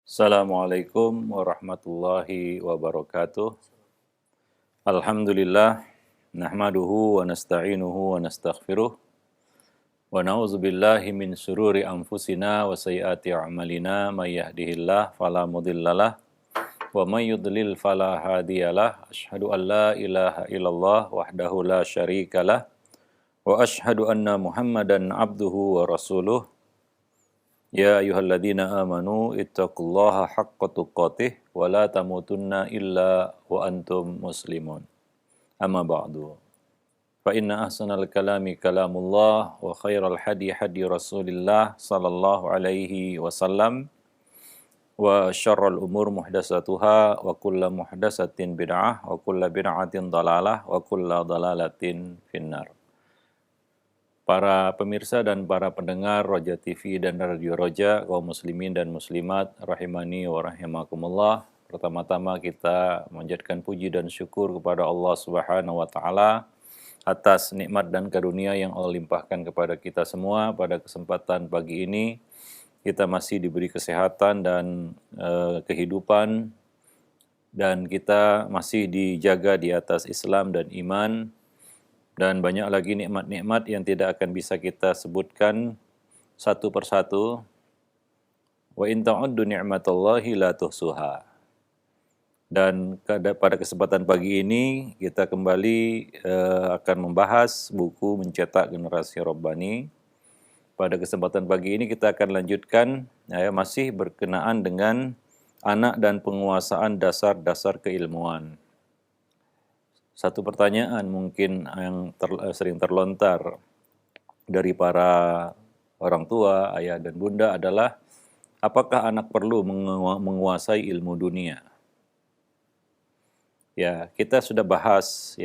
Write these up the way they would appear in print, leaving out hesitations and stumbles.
Assalamualaikum warahmatullahi wabarakatuh. Alhamdulillah, nahmaduhu wa nasta'inuhu wa nastaghfiruh wa na'udzu billahi min syururi anfusina wa sayyiati a'malina may yahdihillah fala mudhillalah wa may yudlil fala hadiyalah. Asyhadu an la ilaha illallah wahdahu la syarikalah wa asyhadu anna Muhammadan abduhu wa rasuluh. Ya ayyuhalladzina amanu ittaqullaha haqqa tuqatih wa la tamutunna illa wa antum muslimun. Amma ba'du. Fa inna ahsanal kalami kalamullah wa khairal hadi hadi Rasulillah sallallahu alaihi wasallam wa syarrul umur muhdatsatuha wa kullu muhdatsatin bid'ah wa kullu bid'atin dhalalah wa kullu dhalalatin finnar. Para pemirsa dan para pendengar Roja TV dan Radio Roja, kaum muslimin dan muslimat, rahimani wa rahimakumullah. Pertama-tama kita menjadikan puji dan syukur kepada Allah Subhanahu wa taala atas nikmat dan karunia yang Allah limpahkan kepada kita semua pada kesempatan pagi ini. Kita masih diberi kesehatan dan kehidupan, dan kita masih dijaga di atas Islam dan iman. Dan banyak lagi nikmat-nikmat yang tidak akan bisa kita sebutkan satu persatu. Wa in ta'uddu ni'matallahi la tuhsuha. Dan pada kesempatan pagi ini kita kembali akan membahas buku Mencetak Generasi Rabbani. Pada kesempatan pagi ini kita akan lanjutkan masih berkenaan dengan anak dan penguasaan dasar-dasar keilmuan. Satu pertanyaan mungkin yang sering terlontar dari para orang tua, ayah dan bunda adalah, apakah anak perlu menguasai ilmu dunia? Ya, kita sudah bahas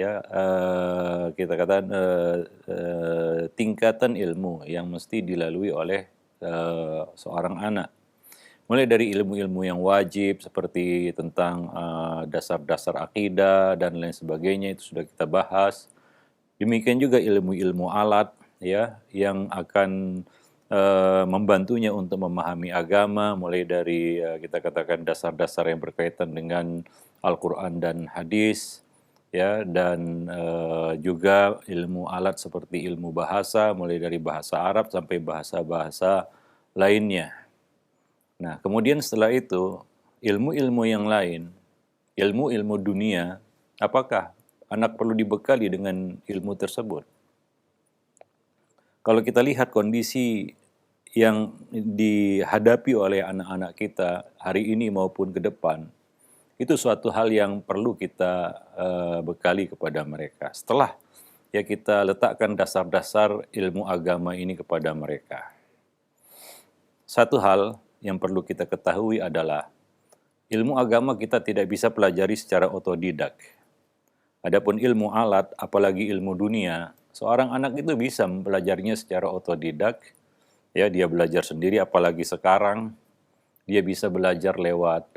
kita katakan tingkatan ilmu yang mesti dilalui oleh seorang anak. Mulai dari ilmu-ilmu yang wajib seperti tentang dasar-dasar akidah dan lain sebagainya, itu sudah kita bahas. Demikian juga ilmu-ilmu alat yang akan membantunya untuk memahami agama, mulai dari kita katakan dasar-dasar yang berkaitan dengan Al-Quran dan hadis, dan juga ilmu alat seperti ilmu bahasa, mulai dari bahasa Arab sampai bahasa-bahasa lainnya. Nah, kemudian setelah itu, ilmu-ilmu yang lain, ilmu-ilmu dunia, apakah anak perlu dibekali dengan ilmu tersebut? Kalau kita lihat kondisi yang dihadapi oleh anak-anak kita hari ini maupun ke depan, itu suatu hal yang perlu kita bekali kepada mereka. Setelah kita letakkan dasar-dasar ilmu agama ini kepada mereka. Satu hal yang perlu kita ketahui adalah ilmu agama kita tidak bisa pelajari secara otodidak. Adapun ilmu alat, apalagi ilmu dunia, seorang anak itu bisa mempelajarinya secara otodidak. Dia belajar sendiri, apalagi sekarang dia bisa belajar lewat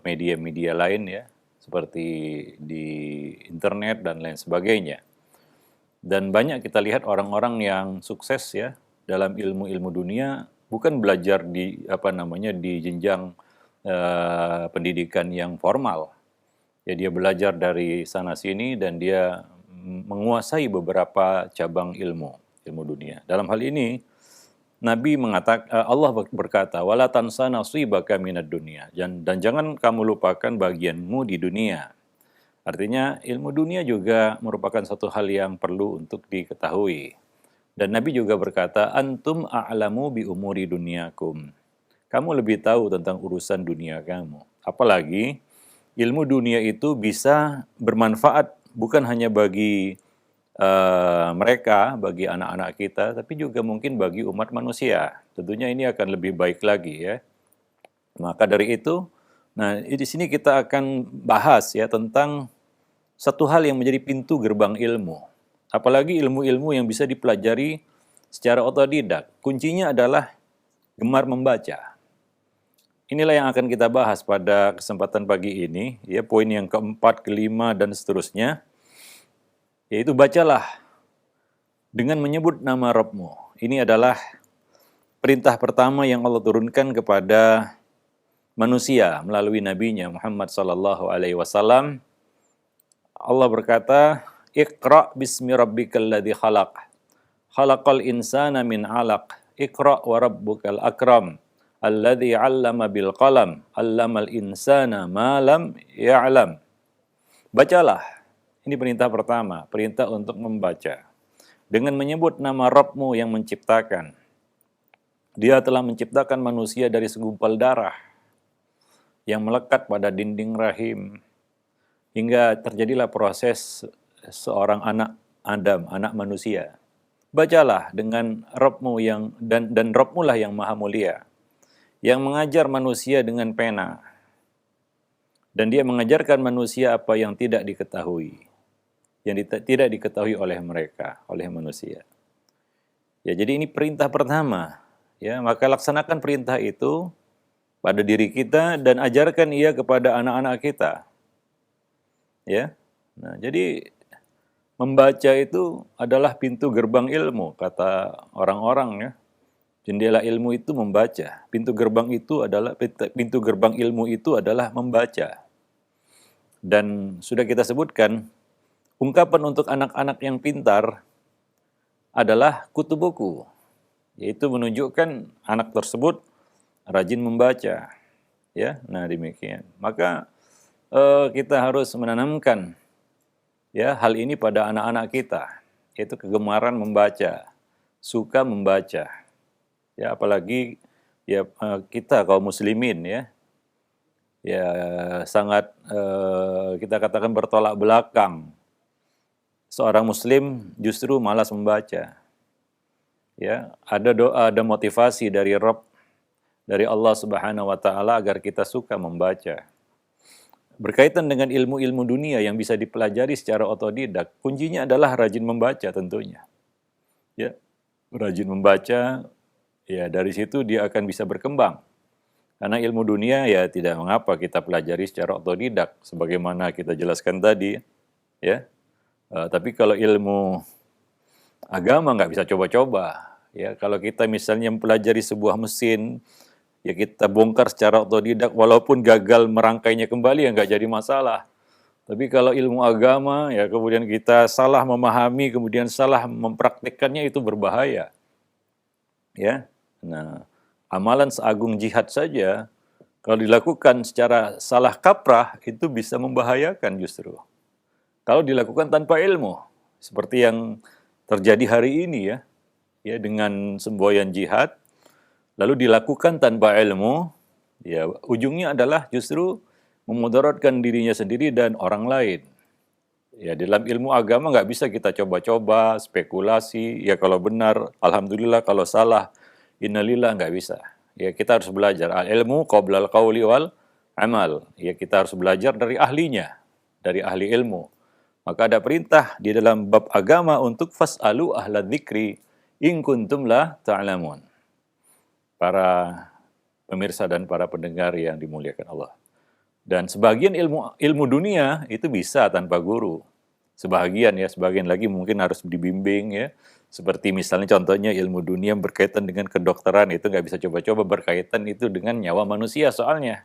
media-media lain seperti di internet dan lain sebagainya. Dan banyak kita lihat orang-orang yang sukses dalam ilmu-ilmu dunia bukan belajar di jenjang pendidikan yang formal. Dia belajar dari sana sini dan dia menguasai beberapa cabang ilmu dunia. Dalam hal ini Nabi mengatakan, Allah berkata, "Wala tansa nasibaka minad dunya." Dan jangan kamu lupakan bagianmu di dunia. Artinya ilmu dunia juga merupakan satu hal yang perlu untuk diketahui. Dan Nabi juga berkata, antum a'lamu bi umuri dunyakum. Kamu lebih tahu tentang urusan dunia kamu. Apalagi ilmu dunia itu bisa bermanfaat bukan hanya bagi mereka, bagi anak-anak kita, tapi juga mungkin bagi umat manusia. Tentunya ini akan lebih baik lagi Maka dari itu, di sini kita akan bahas tentang satu hal yang menjadi pintu gerbang ilmu. Apalagi ilmu-ilmu yang bisa dipelajari secara otodidak. Kuncinya adalah gemar membaca. Inilah yang akan kita bahas pada kesempatan pagi ini. Poin yang keempat, kelima, dan seterusnya. Yaitu bacalah dengan menyebut nama Rabbmu. Ini adalah perintah pertama yang Allah turunkan kepada manusia melalui nabinya Muhammad sallallahu alaihi wasallam. Allah berkata, "Iqra bismi rabbikal ladzi khalaq. Khalaqal insana min 'alaq. Iqra wa rabbukal akram. Alladzi 'allama bil qalam. 'Allamal insana ma lam ya'lam." Bacalah. Ini perintah pertama, perintah untuk membaca. Dengan menyebut nama Rabbmu yang menciptakan. Dia telah menciptakan manusia dari segumpal darah yang melekat pada dinding rahim. Hingga terjadilah proses seorang anak Adam, anak manusia. Bacalah dengan Rabbmu yang dan Rabbmu lah yang maha mulia, yang mengajar manusia dengan pena. Dan dia mengajarkan manusia apa yang tidak diketahui, yang tidak diketahui oleh mereka, oleh manusia. Ya, jadi ini perintah pertama. Ya, maka laksanakan perintah itu pada diri kita dan ajarkan ia kepada anak-anak kita. Ya. Nah, jadi membaca itu adalah pintu gerbang ilmu, kata orang-orang ya. Jendela ilmu itu membaca. Pintu gerbang ilmu itu adalah membaca. Dan sudah kita sebutkan, ungkapan untuk anak-anak yang pintar adalah kutubuku, yaitu menunjukkan anak tersebut rajin membaca. Ya, nah demikian. Maka kita harus menanamkan ya hal ini pada anak-anak kita, yaitu kegemaran membaca, suka membaca. Ya, apalagi ya kita kaum muslimin ya sangat kita katakan bertolak belakang. Seorang muslim justru malas membaca. Ya, ada doa, ada motivasi dari Rabb, dari Allah Subhanahu wa taala agar kita suka membaca. Berkaitan dengan ilmu-ilmu dunia yang bisa dipelajari secara otodidak, kuncinya adalah rajin membaca tentunya. Ya, rajin membaca, ya dari situ dia akan bisa berkembang. Karena ilmu dunia ya tidak mengapa kita pelajari secara otodidak, sebagaimana kita jelaskan tadi, ya. Tapi kalau ilmu agama nggak bisa coba-coba, ya. Kalau kita misalnya mempelajari sebuah mesin, ya kita bongkar secara otodidak, walaupun gagal merangkainya kembali ya nggak jadi masalah. Tapi kalau ilmu agama, ya kemudian kita salah memahami, kemudian salah mempraktikkannya, itu berbahaya. Ya, nah amalan seagung jihad saja, kalau dilakukan secara salah kaprah, itu bisa membahayakan justru. Kalau dilakukan tanpa ilmu, seperti yang terjadi hari ini ya dengan semboyan jihad, lalu dilakukan tanpa ilmu, ya ujungnya adalah justru memudaratkan dirinya sendiri dan orang lain. Ya dalam ilmu agama nggak bisa kita coba-coba, spekulasi, ya kalau benar, alhamdulillah, kalau salah, innalillah, nggak bisa. Ya kita harus belajar. Al-ilmu qoblal qawli wal amal. Ya kita harus belajar dari ahlinya, dari ahli ilmu. Maka ada perintah di dalam bab agama untuk fas'alu ahla dzikri in kuntum la ta'lamun. Para pemirsa dan para pendengar yang dimuliakan Allah. Dan sebagian ilmu dunia itu bisa tanpa guru. Sebagian lagi mungkin harus dibimbing ya. Seperti misalnya contohnya ilmu dunia yang berkaitan dengan kedokteran, itu nggak bisa coba-coba, berkaitan itu dengan nyawa manusia soalnya.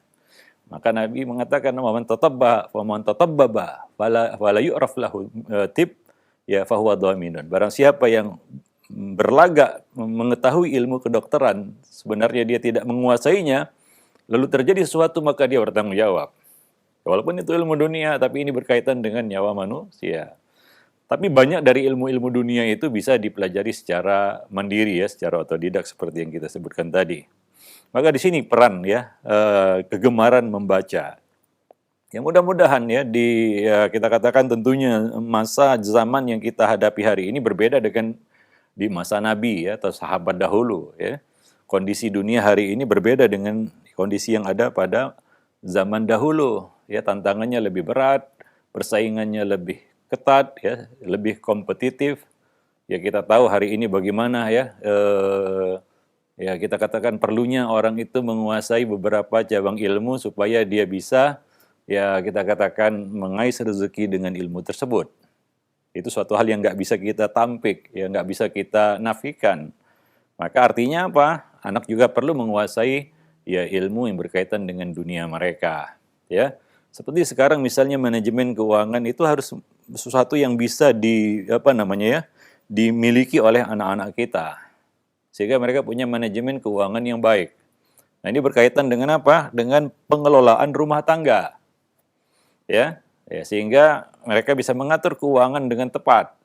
Maka Nabi mengatakan, "Man tatabbaba fala yu'raf lahu tib ya fahuwa dhaminun." Barang siapa yang berlagak mengetahui ilmu kedokteran, sebenarnya dia tidak menguasainya, lalu terjadi sesuatu maka dia bertanggung jawab. Walaupun itu ilmu dunia, tapi ini berkaitan dengan nyawa manusia. Tapi banyak dari ilmu-ilmu dunia itu bisa dipelajari secara mandiri ya, secara otodidak seperti yang kita sebutkan tadi. Maka di sini peran kegemaran membaca. Ya mudah-mudahan ya kita katakan tentunya masa zaman yang kita hadapi hari ini berbeda dengan di masa Nabi ya atau sahabat dahulu ya. Kondisi dunia hari ini berbeda dengan kondisi yang ada pada zaman dahulu ya, tantangannya lebih berat, persaingannya lebih ketat ya, lebih kompetitif. Ya kita tahu hari ini bagaimana ya ya kita katakan perlunya orang itu menguasai beberapa cabang ilmu supaya dia bisa ya kita katakan mengais rezeki dengan ilmu tersebut. Itu suatu hal yang nggak bisa kita tampik, ya nggak bisa kita nafikan. Maka artinya apa? Anak juga perlu menguasai ya ilmu yang berkaitan dengan dunia mereka, ya. Seperti sekarang misalnya manajemen keuangan itu harus sesuatu yang bisa dimiliki oleh anak-anak kita sehingga mereka punya manajemen keuangan yang baik. Nah, ini berkaitan dengan apa? Dengan pengelolaan rumah tangga. Ya, sehingga mereka bisa mengatur keuangan dengan tepat.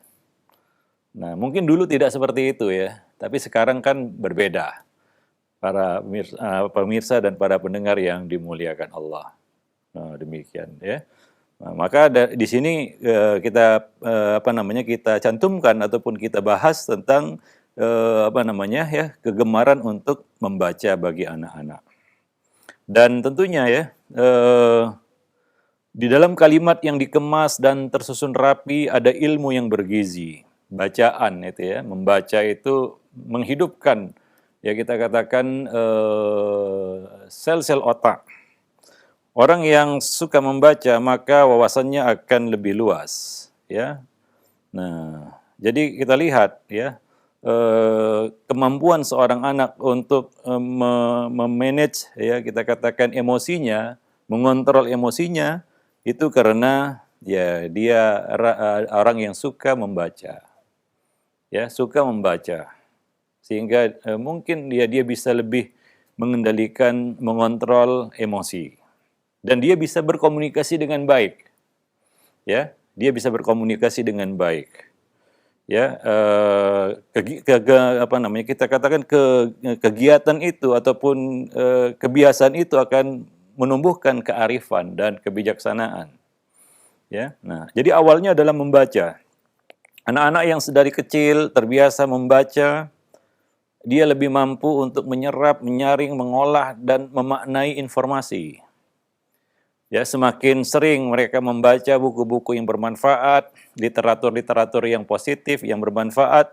Nah, mungkin dulu tidak seperti itu ya, tapi sekarang kan berbeda. Para pemirsa dan para pendengar yang dimuliakan Allah. Nah, demikian ya. Nah, maka di sini kita cantumkan ataupun kita bahas tentang kegemaran untuk membaca bagi anak-anak. Dan tentunya ya di dalam kalimat yang dikemas dan tersusun rapi ada ilmu yang bergizi. Bacaan itu ya, membaca itu menghidupkan ya kita katakan sel-sel otak. Orang yang suka membaca maka wawasannya akan lebih luas, ya. Nah, jadi kita lihat ya kemampuan seorang anak untuk memanage ya kita katakan emosinya, mengontrol emosinya itu karena ya dia orang yang suka membaca, ya suka membaca sehingga mungkin dia bisa lebih mengendalikan, mengontrol emosi. Dan dia bisa berkomunikasi dengan baik, ya. Dia bisa berkomunikasi dengan baik, ya. Kita katakan kegiatan itu ataupun kebiasaan itu akan menumbuhkan kearifan dan kebijaksanaan, ya. Nah, jadi awalnya adalah membaca. Anak-anak yang sedari kecil terbiasa membaca, dia lebih mampu untuk menyerap, menyaring, mengolah dan memaknai informasi. Ya, semakin sering mereka membaca buku-buku yang bermanfaat, literatur-literatur yang positif, yang bermanfaat,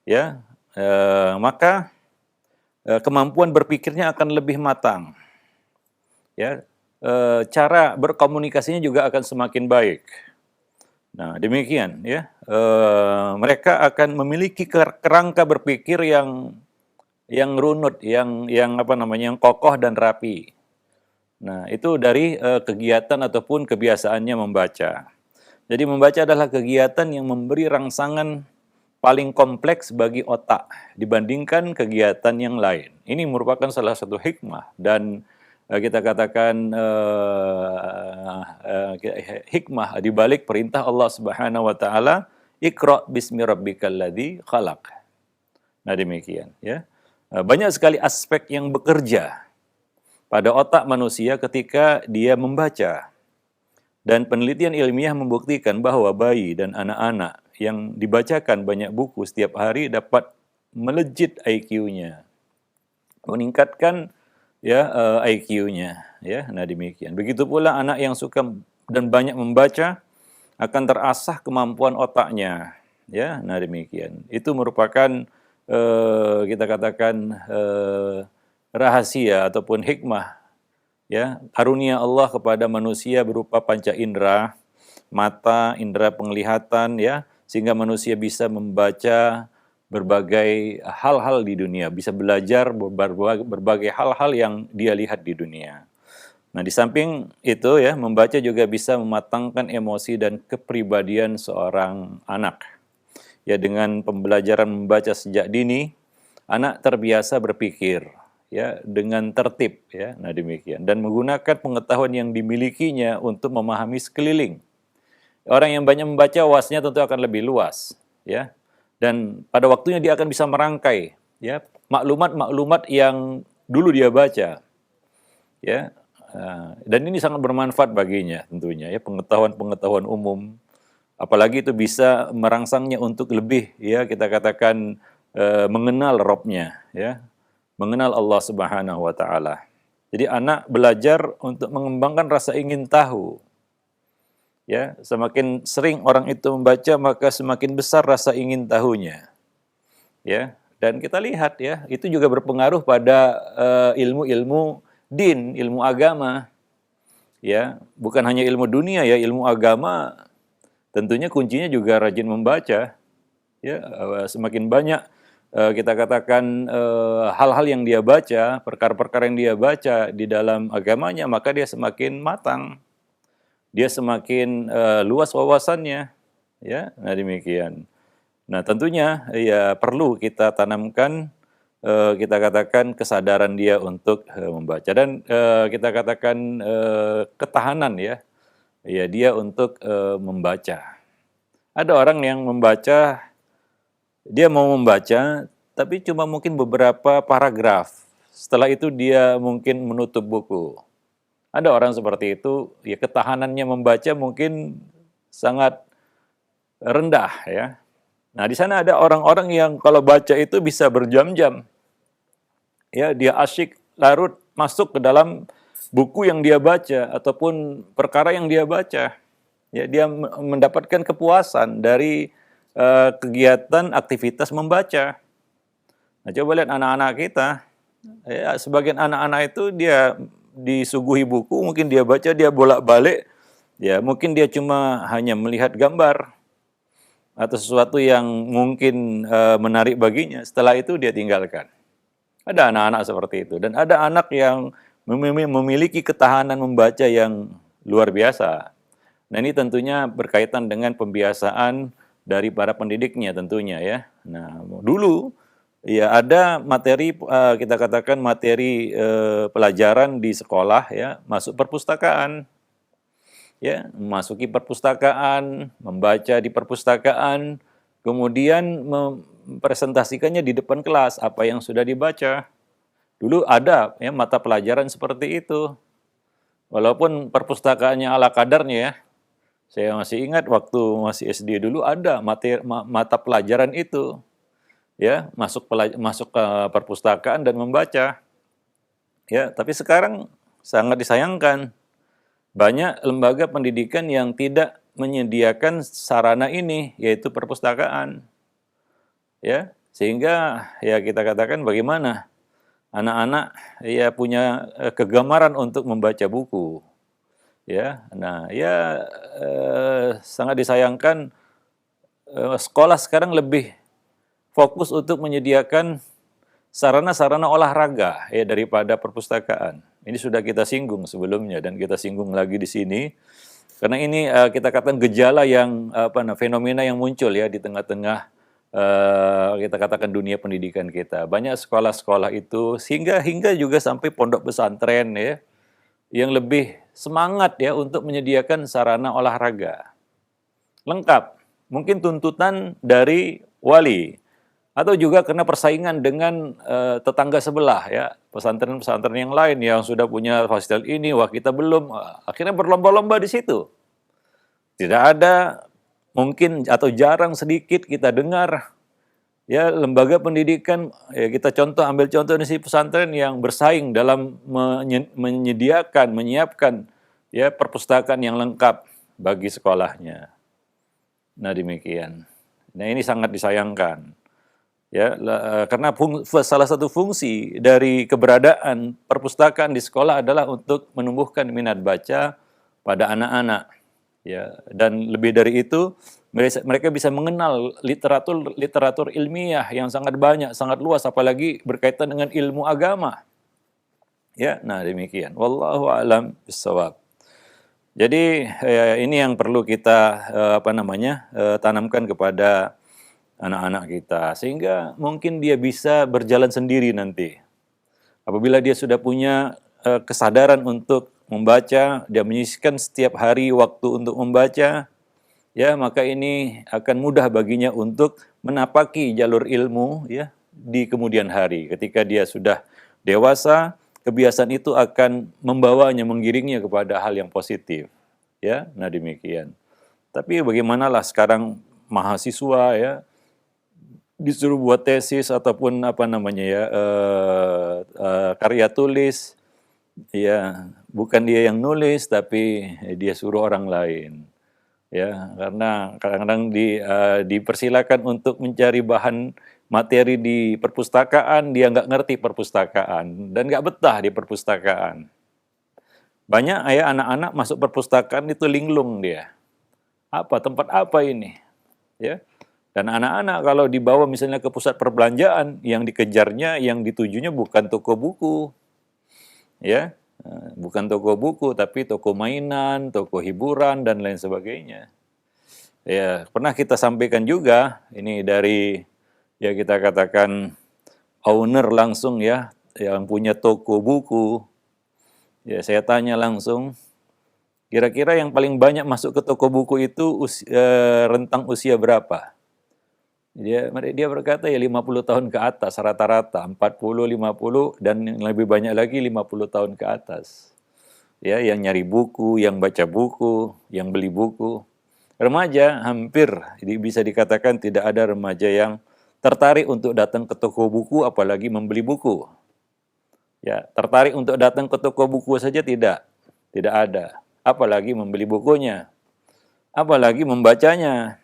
ya, maka kemampuan berpikirnya akan lebih matang. Ya, cara berkomunikasinya juga akan semakin baik. Nah, demikian, ya, mereka akan memiliki kerangka berpikir yang runut, yang kokoh dan rapi. Nah, itu dari kegiatan ataupun kebiasaannya membaca. Jadi membaca adalah kegiatan yang memberi rangsangan paling kompleks bagi otak dibandingkan kegiatan yang lain. Ini merupakan salah satu hikmah dan kita katakan hikmah di balik perintah Allah Subhanahu wa taala, Iqra bismi rabbikal ladzi khalaq. Nah, demikian ya. Banyak sekali aspek yang bekerja pada otak manusia ketika dia membaca. Dan penelitian ilmiah membuktikan bahwa bayi dan anak-anak yang dibacakan banyak buku setiap hari dapat melejit IQ-nya, meningkatkan ya IQ-nya, ya. Nah, demikian. Begitu pula anak yang suka dan banyak membaca akan terasah kemampuan otaknya, ya. Nah, demikian. Itu merupakan kita katakan rahasia ataupun hikmah, ya, karunia Allah kepada manusia berupa panca indera, mata, indera penglihatan, ya, sehingga manusia bisa membaca berbagai hal-hal di dunia, bisa belajar berbagai hal-hal yang dia lihat di dunia. Nah, di samping itu ya, membaca juga bisa mematangkan emosi dan kepribadian seorang anak. Ya, dengan pembelajaran membaca sejak dini, anak terbiasa berpikir, ya, dengan tertib, ya. Nah, demikian, dan menggunakan pengetahuan yang dimilikinya untuk memahami sekeliling. Orang yang banyak membaca wawasannya tentu akan lebih luas, ya. Dan pada waktunya dia akan bisa merangkai, ya, maklumat-maklumat yang dulu dia baca, ya. Dan ini sangat bermanfaat baginya tentunya, ya, pengetahuan-pengetahuan umum. Apalagi itu bisa merangsangnya untuk lebih, ya, kita katakan mengenal Robnya, ya, mengenal Allah Subhanahu wa taala. Jadi anak belajar untuk mengembangkan rasa ingin tahu. Ya, semakin sering orang itu membaca maka semakin besar rasa ingin tahunya. Ya, dan kita lihat ya, itu juga berpengaruh pada ilmu-ilmu din, ilmu agama. Ya, bukan hanya ilmu dunia ya, ilmu agama tentunya kuncinya juga rajin membaca. Ya, semakin banyak kita katakan hal-hal yang dia baca, perkara-perkara yang dia baca di dalam agamanya, maka dia semakin matang, dia semakin luas wawasannya, ya. Nah demikian. Nah tentunya ya perlu kita tanamkan, kita katakan kesadaran dia untuk membaca, dan kita katakan ketahanan ya, ya dia untuk membaca. Ada orang yang membaca, dia mau membaca, tapi cuma mungkin beberapa paragraf. Setelah itu dia mungkin menutup buku. Ada orang seperti itu, ya ketahanannya membaca mungkin sangat rendah ya. Nah, di sana ada orang-orang yang kalau baca itu bisa berjam-jam. Ya, dia asyik larut masuk ke dalam buku yang dia baca ataupun perkara yang dia baca. Ya, dia mendapatkan kepuasan dari kegiatan aktivitas membaca. Nah, coba lihat anak-anak kita. Ya, sebagian anak-anak itu dia disuguhi buku, mungkin dia baca, dia bolak-balik. Ya, mungkin dia cuma hanya melihat gambar atau sesuatu yang mungkin menarik baginya. Setelah itu dia tinggalkan. Ada anak-anak seperti itu, dan ada anak yang memiliki ketahanan membaca yang luar biasa. Nah, ini tentunya berkaitan dengan pembiasaan dari para pendidiknya tentunya ya. Nah, dulu ya ada materi, kita katakan materi pelajaran di sekolah ya, masuk perpustakaan. Ya, memasuki perpustakaan, membaca di perpustakaan, kemudian mempresentasikannya di depan kelas apa yang sudah dibaca. Dulu ada ya mata pelajaran seperti itu. Walaupun perpustakaannya ala kadarnya ya. Saya masih ingat waktu masih SD dulu ada mata pelajaran itu. Ya, masuk ke perpustakaan dan membaca. Ya, tapi sekarang sangat disayangkan. Banyak lembaga pendidikan yang tidak menyediakan sarana ini, yaitu perpustakaan. Ya, sehingga ya kita katakan bagaimana anak-anak ya punya kegemaran untuk membaca buku. Ya, nah ya sangat disayangkan sekolah sekarang lebih fokus untuk menyediakan sarana-sarana olahraga ya daripada perpustakaan. Ini sudah kita singgung sebelumnya dan kita singgung lagi di sini karena ini kita katakan gejala yang fenomena yang muncul ya di tengah-tengah kita katakan dunia pendidikan kita. Banyak sekolah-sekolah itu hingga juga sampai pondok pesantren ya yang lebih semangat ya untuk menyediakan sarana olahraga lengkap. Mungkin tuntutan dari wali atau juga karena persaingan dengan tetangga sebelah ya, pesantren-pesantren yang lain yang sudah punya fasilitas ini, wah kita belum, akhirnya berlomba-lomba di situ. Tidak ada mungkin atau jarang sedikit kita dengar ya lembaga pendidikan ya, kita ambil contoh di pesantren yang bersaing dalam menyiapkan ya perpustakaan yang lengkap bagi sekolahnya. Nah demikian. Nah ini sangat disayangkan. Ya, karena salah satu fungsi dari keberadaan perpustakaan di sekolah adalah untuk menumbuhkan minat baca pada anak-anak. Ya, dan lebih dari itu mereka bisa mengenal literatur ilmiah yang sangat banyak, sangat luas, apalagi berkaitan dengan ilmu agama. Ya, nah demikian. Wallahu a'lam bishawab. Jadi ini yang perlu kita tanamkan kepada anak-anak kita, sehingga mungkin dia bisa berjalan sendiri nanti. Apabila dia sudah punya kesadaran untuk membaca, dia menyisihkan setiap hari waktu untuk membaca, ya maka ini akan mudah baginya untuk menapaki jalur ilmu ya di kemudian hari. Ketika dia sudah dewasa, kebiasaan itu akan membawanya, menggiringnya kepada hal yang positif. Ya, nah demikian. Tapi bagaimanalah sekarang mahasiswa ya disuruh buat tesis ataupun karya tulis, ya bukan dia yang nulis tapi dia suruh orang lain, ya karena kadang-kadang dipersilakan untuk mencari bahan materi di perpustakaan, dia nggak ngerti perpustakaan dan nggak betah di perpustakaan. Banyak ya anak-anak masuk perpustakaan itu linglung dia, tempat apa ini, ya. Dan anak-anak kalau dibawa misalnya ke pusat perbelanjaan, yang dikejarnya, yang ditujunya bukan toko buku, ya, bukan toko buku, tapi toko mainan, toko hiburan dan lain sebagainya. Ya, pernah kita sampaikan juga ini dari ya kita katakan owner langsung ya, yang punya toko buku. Ya, saya tanya langsung, kira-kira yang paling banyak masuk ke toko buku itu rentang usia berapa? Dia berkata ya 50 tahun ke atas rata-rata, 40, 50 dan yang lebih banyak lagi 50 tahun ke atas. Ya, yang nyari buku, yang baca buku, yang beli buku. Remaja hampir bisa dikatakan tidak ada remaja yang tertarik untuk datang ke toko buku apalagi membeli buku. Ya, tertarik untuk datang ke toko buku saja tidak ada. Apalagi membeli bukunya, apalagi membacanya.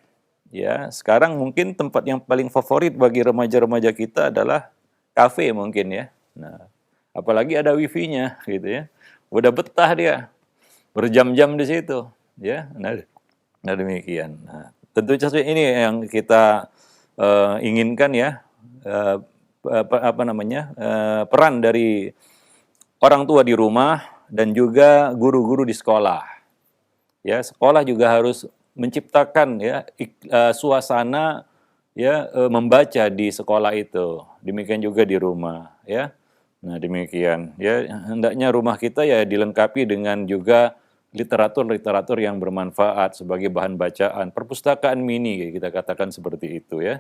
Ya, sekarang mungkin tempat yang paling favorit bagi remaja-remaja kita adalah kafe mungkin ya. Nah, apalagi ada wifi-nya gitu ya. Udah betah dia berjam-jam di situ, ya. Nah demikian. Nah, tentu saja ini yang kita inginkan ya, peran dari orang tua di rumah dan juga guru-guru di sekolah. Ya, sekolah juga harus menciptakan ya suasana ya membaca di sekolah itu. Demikian juga di rumah ya. Nah, demikian ya, hendaknya rumah kita ya dilengkapi dengan juga literatur-literatur yang bermanfaat sebagai bahan bacaan, perpustakaan mini kita katakan seperti itu ya.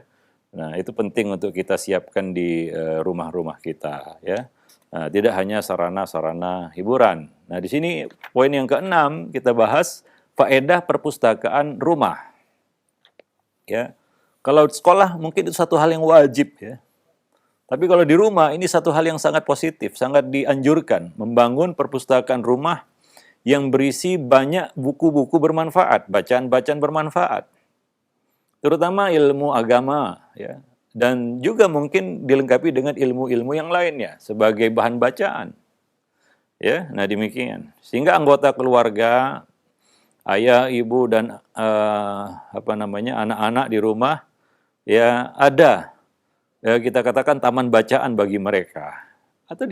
Nah, itu penting untuk kita siapkan di rumah-rumah kita ya. Nah, tidak hanya sarana-sarana hiburan. Nah, di sini poin yang keenam kita bahas faedah perpustakaan rumah. Ya. Kalau sekolah mungkin itu satu hal yang wajib ya. Tapi kalau di rumah ini satu hal yang sangat positif, sangat dianjurkan membangun perpustakaan rumah yang berisi banyak buku-buku bermanfaat, bacaan-bacaan bermanfaat. Terutama ilmu agama ya. Dan juga mungkin dilengkapi dengan ilmu-ilmu yang lainnya sebagai bahan bacaan. Ya, nah demikian. Sehingga anggota keluarga, ayah, ibu dan anak-anak di rumah ya ada ya kita katakan taman bacaan bagi mereka atau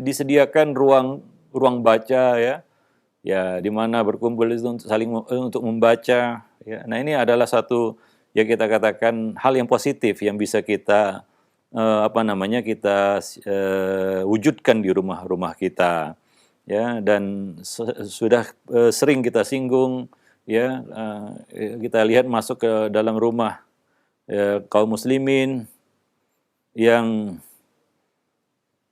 disediakan ruang ruang baca ya di mana berkumpul itu untuk saling untuk membaca ya. Nah, ini adalah satu ya kita katakan hal yang positif yang bisa kita kita wujudkan di rumah-rumah kita ya. Dan sudah sering kita singgung ya, kita lihat masuk ke dalam rumah kaum muslimin yang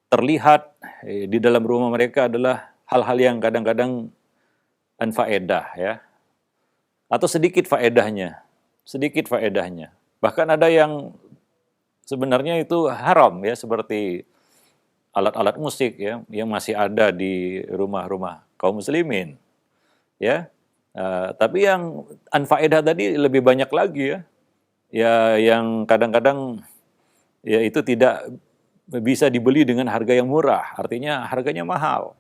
terlihat di dalam rumah mereka adalah hal-hal yang kadang-kadang anfaedah ya, atau sedikit faedahnya. Bahkan ada yang sebenarnya itu haram ya, seperti alat-alat musik ya yang masih ada di rumah-rumah kaum muslimin ya. Tapi yang anfaedah tadi lebih banyak lagi ya. Ya yang kadang-kadang ya itu tidak bisa dibeli dengan harga yang murah, artinya harganya mahal.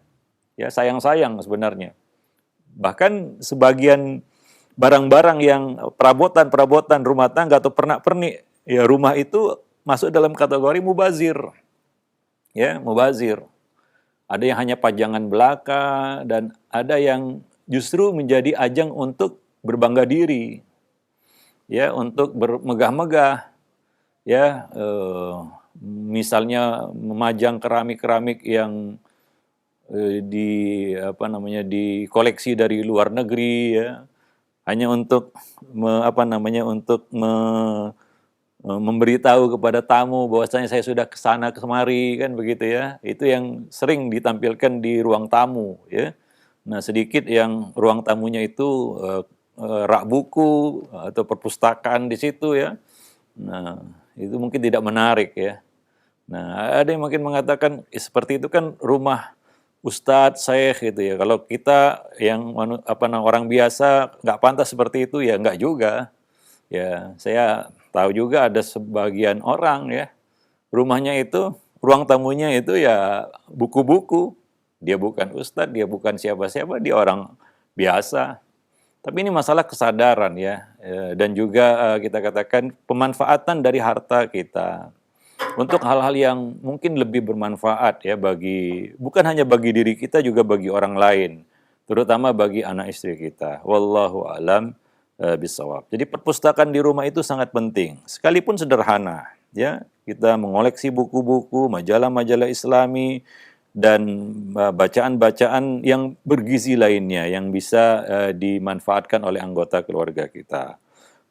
Ya sayang-sayang sebenarnya. Bahkan sebagian barang-barang yang perabotan rumah tangga atau pernak-pernik ya rumah itu masuk dalam kategori mubazir. Ya, mubazir. Ada yang hanya pajangan belaka dan ada yang justru menjadi ajang untuk berbangga diri. Ya, untuk bermegah-megah. Ya, misalnya memajang keramik-keramik yang dikoleksi dari luar negeri ya, hanya untuk memberitahu kepada tamu bahwasanya saya sudah ke sana kemari kan begitu ya. Itu yang sering ditampilkan di ruang tamu ya. Nah, sedikit yang ruang tamunya itu rak buku atau perpustakaan di situ ya. Nah, itu mungkin tidak menarik ya. Nah, ada yang mungkin mengatakan seperti itu kan rumah ustadz, syekh gitu ya. Kalau kita yang orang biasa nggak pantas seperti itu ya nggak juga. Ya, saya tahu juga ada sebagian orang ya, rumahnya itu, ruang tamunya itu ya buku-buku. Dia bukan ustadz, dia bukan siapa-siapa, dia orang biasa. Tapi ini masalah kesadaran ya, dan juga kita katakan pemanfaatan dari harta kita untuk hal-hal yang mungkin lebih bermanfaat ya bagi bukan hanya bagi diri kita juga bagi orang lain, terutama bagi anak istri kita. Wallahu alam bisawab. Jadi perpustakaan di rumah itu sangat penting, sekalipun sederhana ya. Kita mengoleksi buku-buku, majalah-majalah Islami dan bacaan-bacaan yang bergizi lainnya yang bisa dimanfaatkan oleh anggota keluarga kita.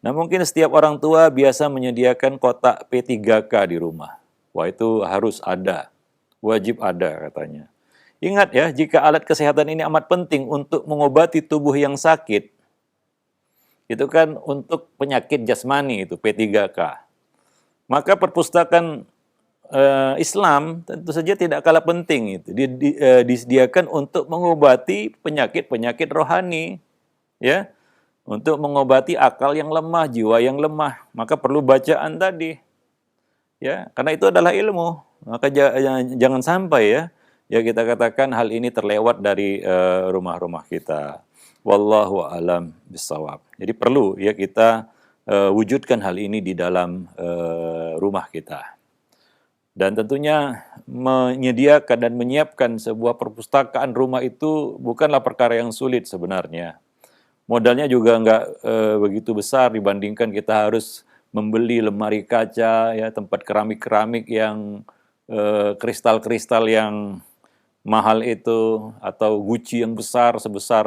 Nah, mungkin setiap orang tua biasa menyediakan kotak P3K di rumah. Wah, itu harus ada, wajib ada katanya. Ingat ya, jika alat kesehatan ini amat penting untuk mengobati tubuh yang sakit, itu kan untuk penyakit jasmani itu P3K. Maka perpustakaan Islam tentu saja tidak kalah penting itu disediakan untuk mengobati penyakit-penyakit rohani, ya, untuk mengobati akal yang lemah, jiwa yang lemah, maka perlu bacaan tadi, ya, karena itu adalah ilmu. Maka jangan sampai ya kita katakan hal ini terlewat dari rumah-rumah kita. Wallahu alam bisawab. Jadi perlu ya kita wujudkan hal ini di dalam rumah kita. Dan tentunya menyediakan dan menyiapkan sebuah perpustakaan rumah itu bukanlah perkara yang sulit sebenarnya. Modalnya juga nggak begitu besar dibandingkan kita harus membeli lemari kaca, ya, tempat keramik-keramik yang kristal-kristal yang mahal itu, atau guci yang besar sebesar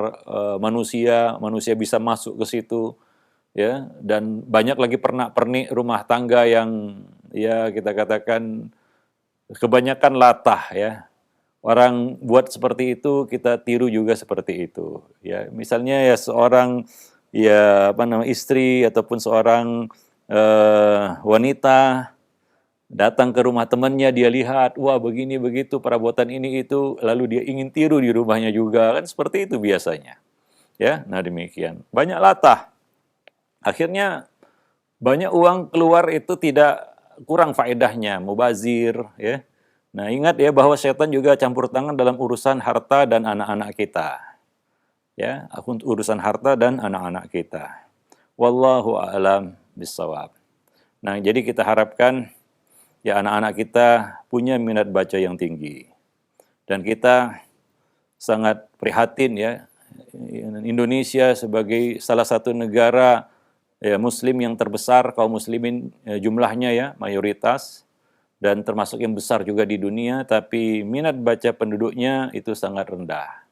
manusia bisa masuk ke situ, ya, dan banyak lagi pernak-pernik rumah tangga yang ya kita katakan kebanyakan latah ya. Orang buat seperti itu, kita tiru juga seperti itu. Ya, misalnya ya seorang ya istri ataupun seorang wanita datang ke rumah temannya, dia lihat, wah begini begitu perabotan ini itu, lalu dia ingin tiru di rumahnya juga, kan seperti itu biasanya. Ya, nah demikian. Banyak latah. Akhirnya banyak uang keluar itu tidak kurang faedahnya, mubazir, ya. Nah, ingat ya bahwa setan juga campur tangan dalam urusan harta dan anak-anak kita. Ya, urusan harta dan anak-anak kita. Wallahu a'lam bissawab. Nah, jadi kita harapkan ya anak-anak kita punya minat baca yang tinggi. Dan kita sangat prihatin ya, Indonesia sebagai salah satu negara ya, muslim yang terbesar, kaum muslimin jumlahnya ya, mayoritas, dan termasuk yang besar juga di dunia, tapi minat baca penduduknya itu sangat rendah.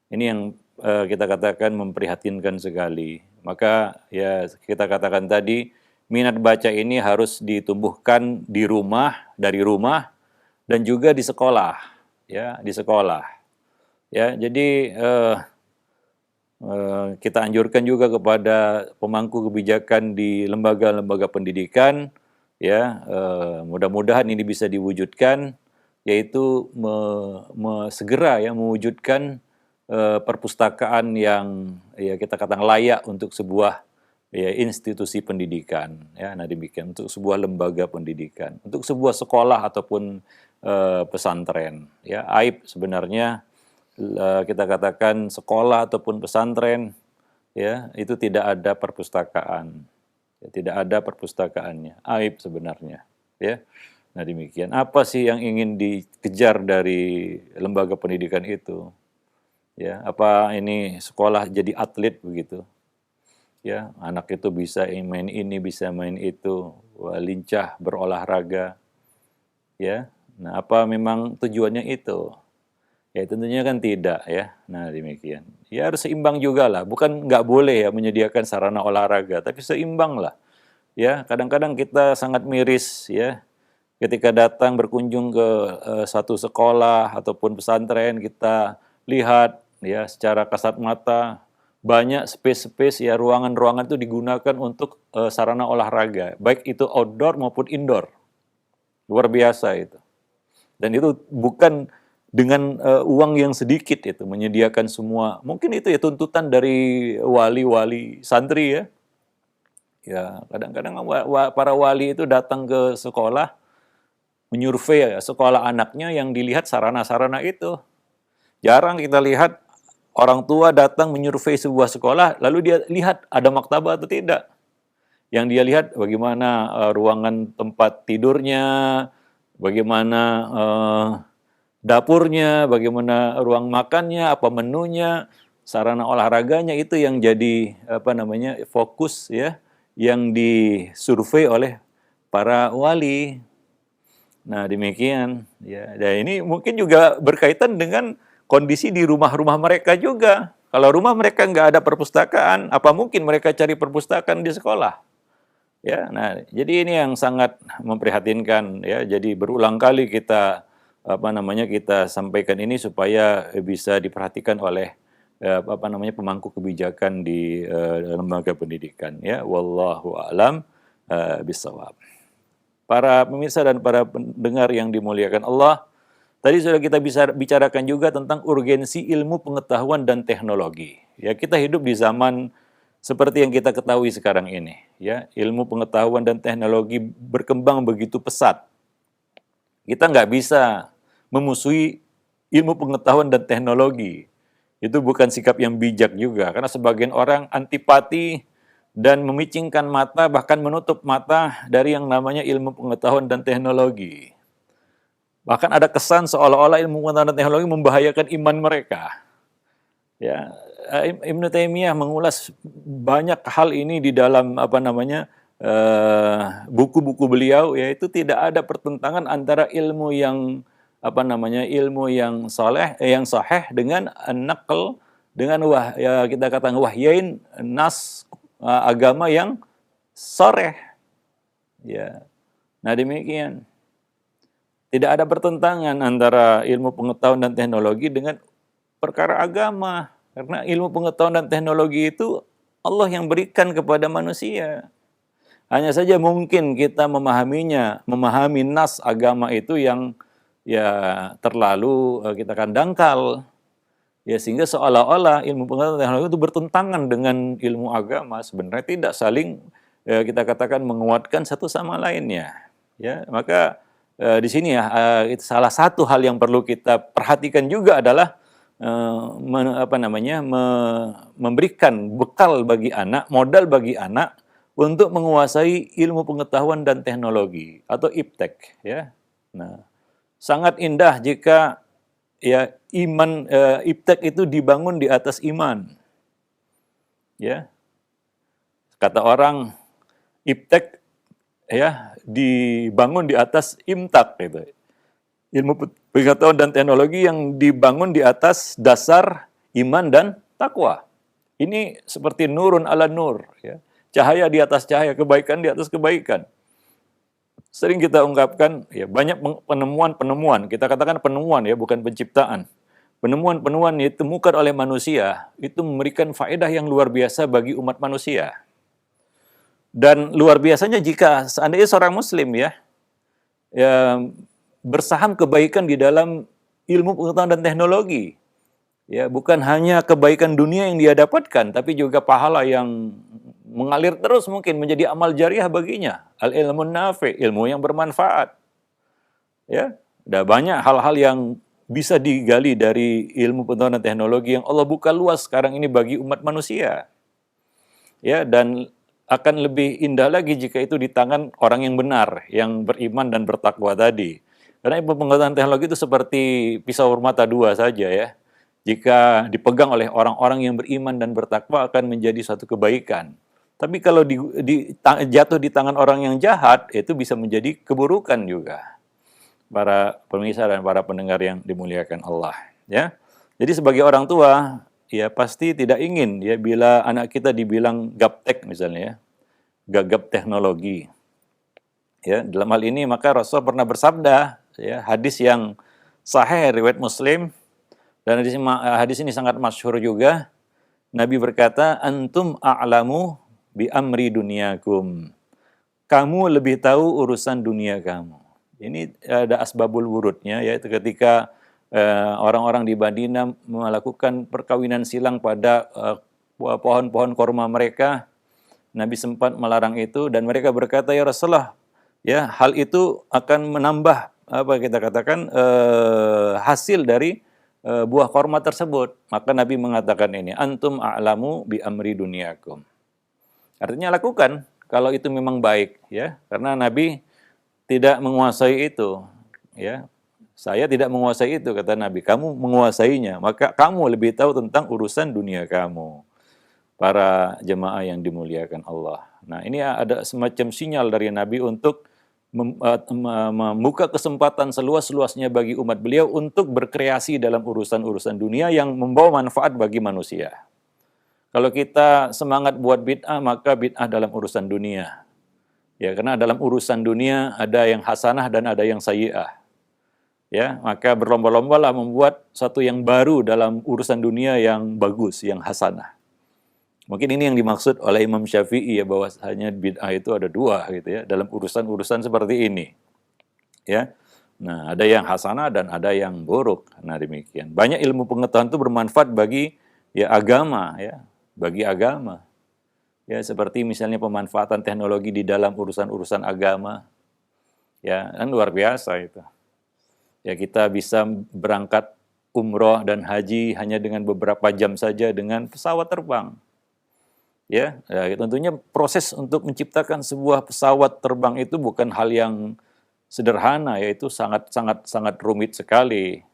Ini yang kita katakan memprihatinkan sekali. Maka ya kita katakan tadi, minat baca ini harus ditumbuhkan di rumah, dari rumah, dan juga di sekolah, ya, di sekolah. Ya, jadi kita anjurkan juga kepada pemangku kebijakan di lembaga-lembaga pendidikan, ya, mudah-mudahan ini bisa diwujudkan, yaitu segera ya mewujudkan perpustakaan yang ya kita katakan layak untuk sebuah ya institusi pendidikan, ya. Nah demikian, untuk sebuah lembaga pendidikan, untuk sebuah sekolah ataupun pesantren, ya. Aib sebenarnya kita katakan sekolah ataupun pesantren ya itu tidak ada perpustakaan, ya, tidak ada perpustakaannya, aib sebenarnya, ya. Nah demikian, apa sih yang ingin dikejar dari lembaga pendidikan itu, ya? Apa ini sekolah jadi atlet begitu, ya, anak itu bisa main ini bisa main itu, wah, lincah berolahraga, ya. Nah apa memang tujuannya itu? Ya tentunya kan tidak ya. Nah demikian. Ya harus seimbang juga lah. Bukan nggak boleh ya menyediakan sarana olahraga, tapi seimbang lah. Ya kadang-kadang kita sangat miris ya. Ketika datang berkunjung ke satu sekolah ataupun pesantren, kita lihat ya secara kasat mata banyak space-space ya, ruangan-ruangan itu digunakan untuk sarana olahraga, baik itu outdoor maupun indoor. Luar biasa itu. Dan itu bukan dengan uang yang sedikit itu menyediakan semua. Mungkin itu ya tuntutan dari wali-wali santri ya. Ya, kadang-kadang para wali itu datang ke sekolah menyurvei ya, sekolah anaknya, yang dilihat sarana-sarana itu. Jarang kita lihat orang tua datang menyurvei sebuah sekolah, lalu dia lihat ada maktabah atau tidak. Yang dia lihat bagaimana ruangan tempat tidurnya, bagaimana dapurnya, bagaimana ruang makannya, apa menunya, sarana olahraganya, itu yang jadi fokus ya, yang disurvei oleh para wali. Nah, demikian ya. Dan ini mungkin juga berkaitan dengan kondisi di rumah-rumah mereka juga. Kalau rumah mereka nggak ada perpustakaan, apa mungkin mereka cari perpustakaan di sekolah? Ya, nah, jadi ini yang sangat memprihatinkan ya. Jadi berulang kali kita sampaikan ini supaya bisa diperhatikan oleh pemangku kebijakan di lembaga pendidikan ya. Wallahu a'lam bishawab. Para pemirsa dan para pendengar yang dimuliakan Allah, tadi sudah kita bisa bicarakan juga tentang urgensi ilmu pengetahuan dan teknologi. Ya, kita hidup di zaman seperti yang kita ketahui sekarang ini, ya, ilmu pengetahuan dan teknologi berkembang begitu pesat. Kita nggak bisa memusuhi ilmu pengetahuan dan teknologi. Itu bukan sikap yang bijak juga, karena sebagian orang antipati dan memicingkan mata, bahkan menutup mata dari yang namanya ilmu pengetahuan dan teknologi. Bahkan ada kesan seolah-olah ilmu pengetahuan dan teknologi membahayakan iman mereka. Ya, Ibnu Taimiyah mengulas banyak hal ini di dalam buku-buku beliau, yaitu tidak ada pertentangan antara ilmu yang ilmu yang yang sahih dengan naql, dengan kita katakan wahyain nas agama yang sharih. Ya. Nah, demikian. Tidak ada pertentangan antara ilmu pengetahuan dan teknologi dengan perkara agama. Karena ilmu pengetahuan dan teknologi itu Allah yang berikan kepada manusia. Hanya saja mungkin kita memahami nas agama itu yang ya terlalu kita kan dangkal. Ya, sehingga seolah-olah ilmu pengetahuan dan teknologi itu bertentangan dengan ilmu agama. Sebenarnya tidak saling kita katakan menguatkan satu sama lainnya. Ya, maka di sini itu salah satu hal yang perlu kita perhatikan juga adalah memberikan bekal bagi anak, modal bagi anak untuk menguasai ilmu pengetahuan dan teknologi atau iptek, ya. Nah, sangat indah jika ya iptek itu dibangun di atas iman. Ya. Kata orang iptek ya dibangun di atas imtak gitu. Ilmu pengetahuan dan teknologi yang dibangun di atas dasar iman dan takwa. Ini seperti nurun ala nur, ya. Cahaya di atas cahaya, kebaikan di atas kebaikan. Sering kita ungkapkan, ya, banyak penemuan-penemuan, kita katakan penemuan ya, bukan penciptaan. Penemuan-penemuan yang ditemukan oleh manusia, itu memberikan faedah yang luar biasa bagi umat manusia. Dan luar biasanya jika seandainya seorang muslim ya bersaham kebaikan di dalam ilmu pengetahuan dan teknologi. Ya, bukan hanya kebaikan dunia yang dia dapatkan, tapi juga pahala yang mengalir terus mungkin menjadi amal jariah baginya. Al-ilmun nafi, ilmu yang bermanfaat. Ya, ada banyak hal-hal yang bisa digali dari ilmu pengetahuan dan teknologi yang Allah buka luas sekarang ini bagi umat manusia. Ya, dan akan lebih indah lagi jika itu di tangan orang yang benar, yang beriman dan bertakwa tadi. Karena ilmu pengetahuan teknologi itu seperti pisau bermata dua saja ya. Jika dipegang oleh orang-orang yang beriman dan bertakwa akan menjadi suatu kebaikan. Tapi kalau jatuh di tangan orang yang jahat, itu bisa menjadi keburukan juga. Para pemirsa dan para pendengar yang dimuliakan Allah. Ya, jadi sebagai orang tua, ya pasti tidak ingin ya bila anak kita dibilang gaptek misalnya ya, gagap teknologi. Ya, dalam hal ini maka Rasul pernah bersabda, ya, hadis yang sahih riwayat Muslim, dan hadis ini sangat masyhur juga. Nabi berkata, antum a'lamu bi amri dunyakum. Kamu lebih tahu urusan dunia kamu. Ini ada asbabul wurudnya, yaitu ketika orang-orang di Madinah melakukan perkawinan silang pada pohon-pohon korma mereka, Nabi sempat melarang itu dan mereka berkata, ya Rasulullah, ya hal itu akan menambah apa kita katakan hasil dari buah korma tersebut. Maka Nabi mengatakan ini, antum a'lamu bi amri dunyakum. Artinya lakukan kalau itu memang baik, ya. Karena Nabi tidak menguasai itu, ya. Saya tidak menguasai itu, kata Nabi. Kamu menguasainya, maka kamu lebih tahu tentang urusan dunia kamu. Para jemaah yang dimuliakan Allah. Nah, ini ada semacam sinyal dari Nabi untuk membuka kesempatan seluas-luasnya bagi umat beliau untuk berkreasi dalam urusan-urusan dunia yang membawa manfaat bagi manusia. Kalau kita semangat buat bid'ah, maka bid'ah dalam urusan dunia. Ya, karena dalam urusan dunia ada yang hasanah dan ada yang sayyi'ah. Ya, maka berlomba-lombalah membuat satu yang baru dalam urusan dunia yang bagus, yang hasanah. Mungkin ini yang dimaksud oleh Imam Syafi'i, ya, bahwasanya bid'ah itu ada dua gitu ya dalam urusan-urusan seperti ini. Ya. Nah, ada yang hasanah dan ada yang buruk. Nah, demikian. Banyak ilmu pengetahuan itu bermanfaat bagi ya agama, ya, bagi agama. Ya, seperti misalnya pemanfaatan teknologi di dalam urusan-urusan agama. Ya, kan luar biasa itu. Ya, kita bisa berangkat umroh dan haji hanya dengan beberapa jam saja dengan pesawat terbang. Ya, tentunya proses untuk menciptakan sebuah pesawat terbang itu bukan hal yang sederhana, yaitu sangat rumit sekali.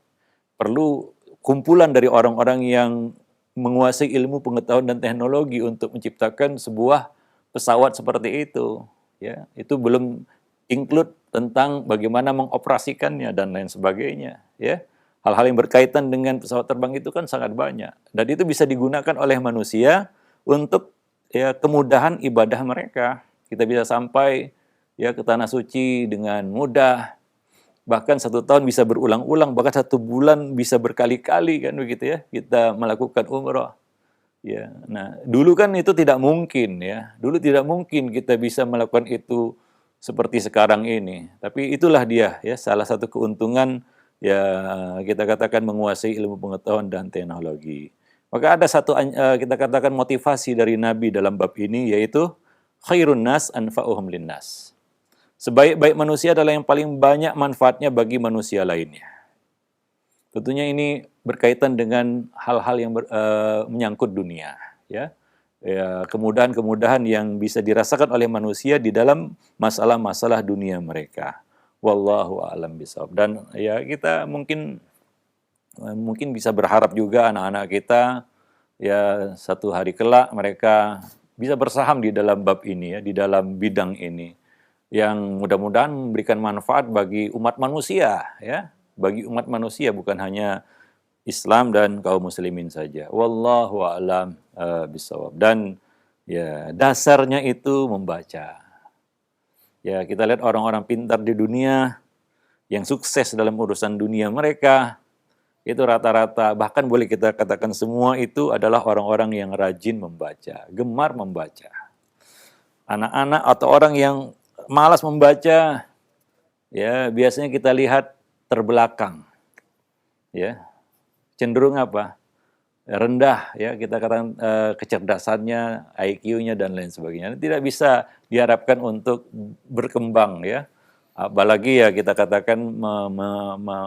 Perlu kumpulan dari orang-orang yang menguasai ilmu pengetahuan dan teknologi untuk menciptakan sebuah pesawat seperti itu. Ya, itu belum include tentang bagaimana mengoperasikannya dan lain sebagainya. Ya, hal-hal yang berkaitan dengan pesawat terbang itu kan sangat banyak dan itu bisa digunakan oleh manusia untuk ya kemudahan ibadah mereka. Kita bisa sampai ya ke tanah suci dengan mudah. Bahkan 1 tahun bisa berulang-ulang, bahkan 1 bulan bisa berkali-kali kan begitu ya. Kita melakukan umroh. Ya, nah dulu kan itu tidak mungkin ya. Dulu tidak mungkin kita bisa melakukan itu seperti sekarang ini. Tapi itulah dia ya salah satu keuntungan ya kita katakan menguasai ilmu pengetahuan dan teknologi. Maka ada satu kita katakan motivasi dari Nabi dalam bab ini yaitu khairun nas anfa'uhum linnas. Sebaik-baik manusia adalah yang paling banyak manfaatnya bagi manusia lainnya. Tentunya ini berkaitan dengan hal-hal yang menyangkut dunia, ya. Ya, kemudahan-kemudahan yang bisa dirasakan oleh manusia di dalam masalah-masalah dunia mereka. Wallahu a'lam bishawab. Dan ya kita mungkin bisa berharap juga anak-anak kita ya satu hari kelak mereka bisa bersaham di dalam bab ini ya, di dalam bidang ini yang mudah-mudahan memberikan manfaat bagi umat manusia ya, bagi umat manusia bukan hanya Islam dan kaum muslimin saja. Wallahu a'lam bishawab. Dan ya dasarnya itu membaca. Ya, kita lihat orang-orang pintar di dunia yang sukses dalam urusan dunia mereka itu rata-rata, bahkan boleh kita katakan semua itu adalah orang-orang yang rajin membaca, gemar membaca. Anak-anak atau orang yang malas membaca, ya biasanya kita lihat terbelakang, ya cenderung apa? Rendah, ya kita katakan kecerdasannya, IQ-nya dan lain sebagainya. Tidak bisa diharapkan untuk berkembang, ya. Apalagi ya kita katakan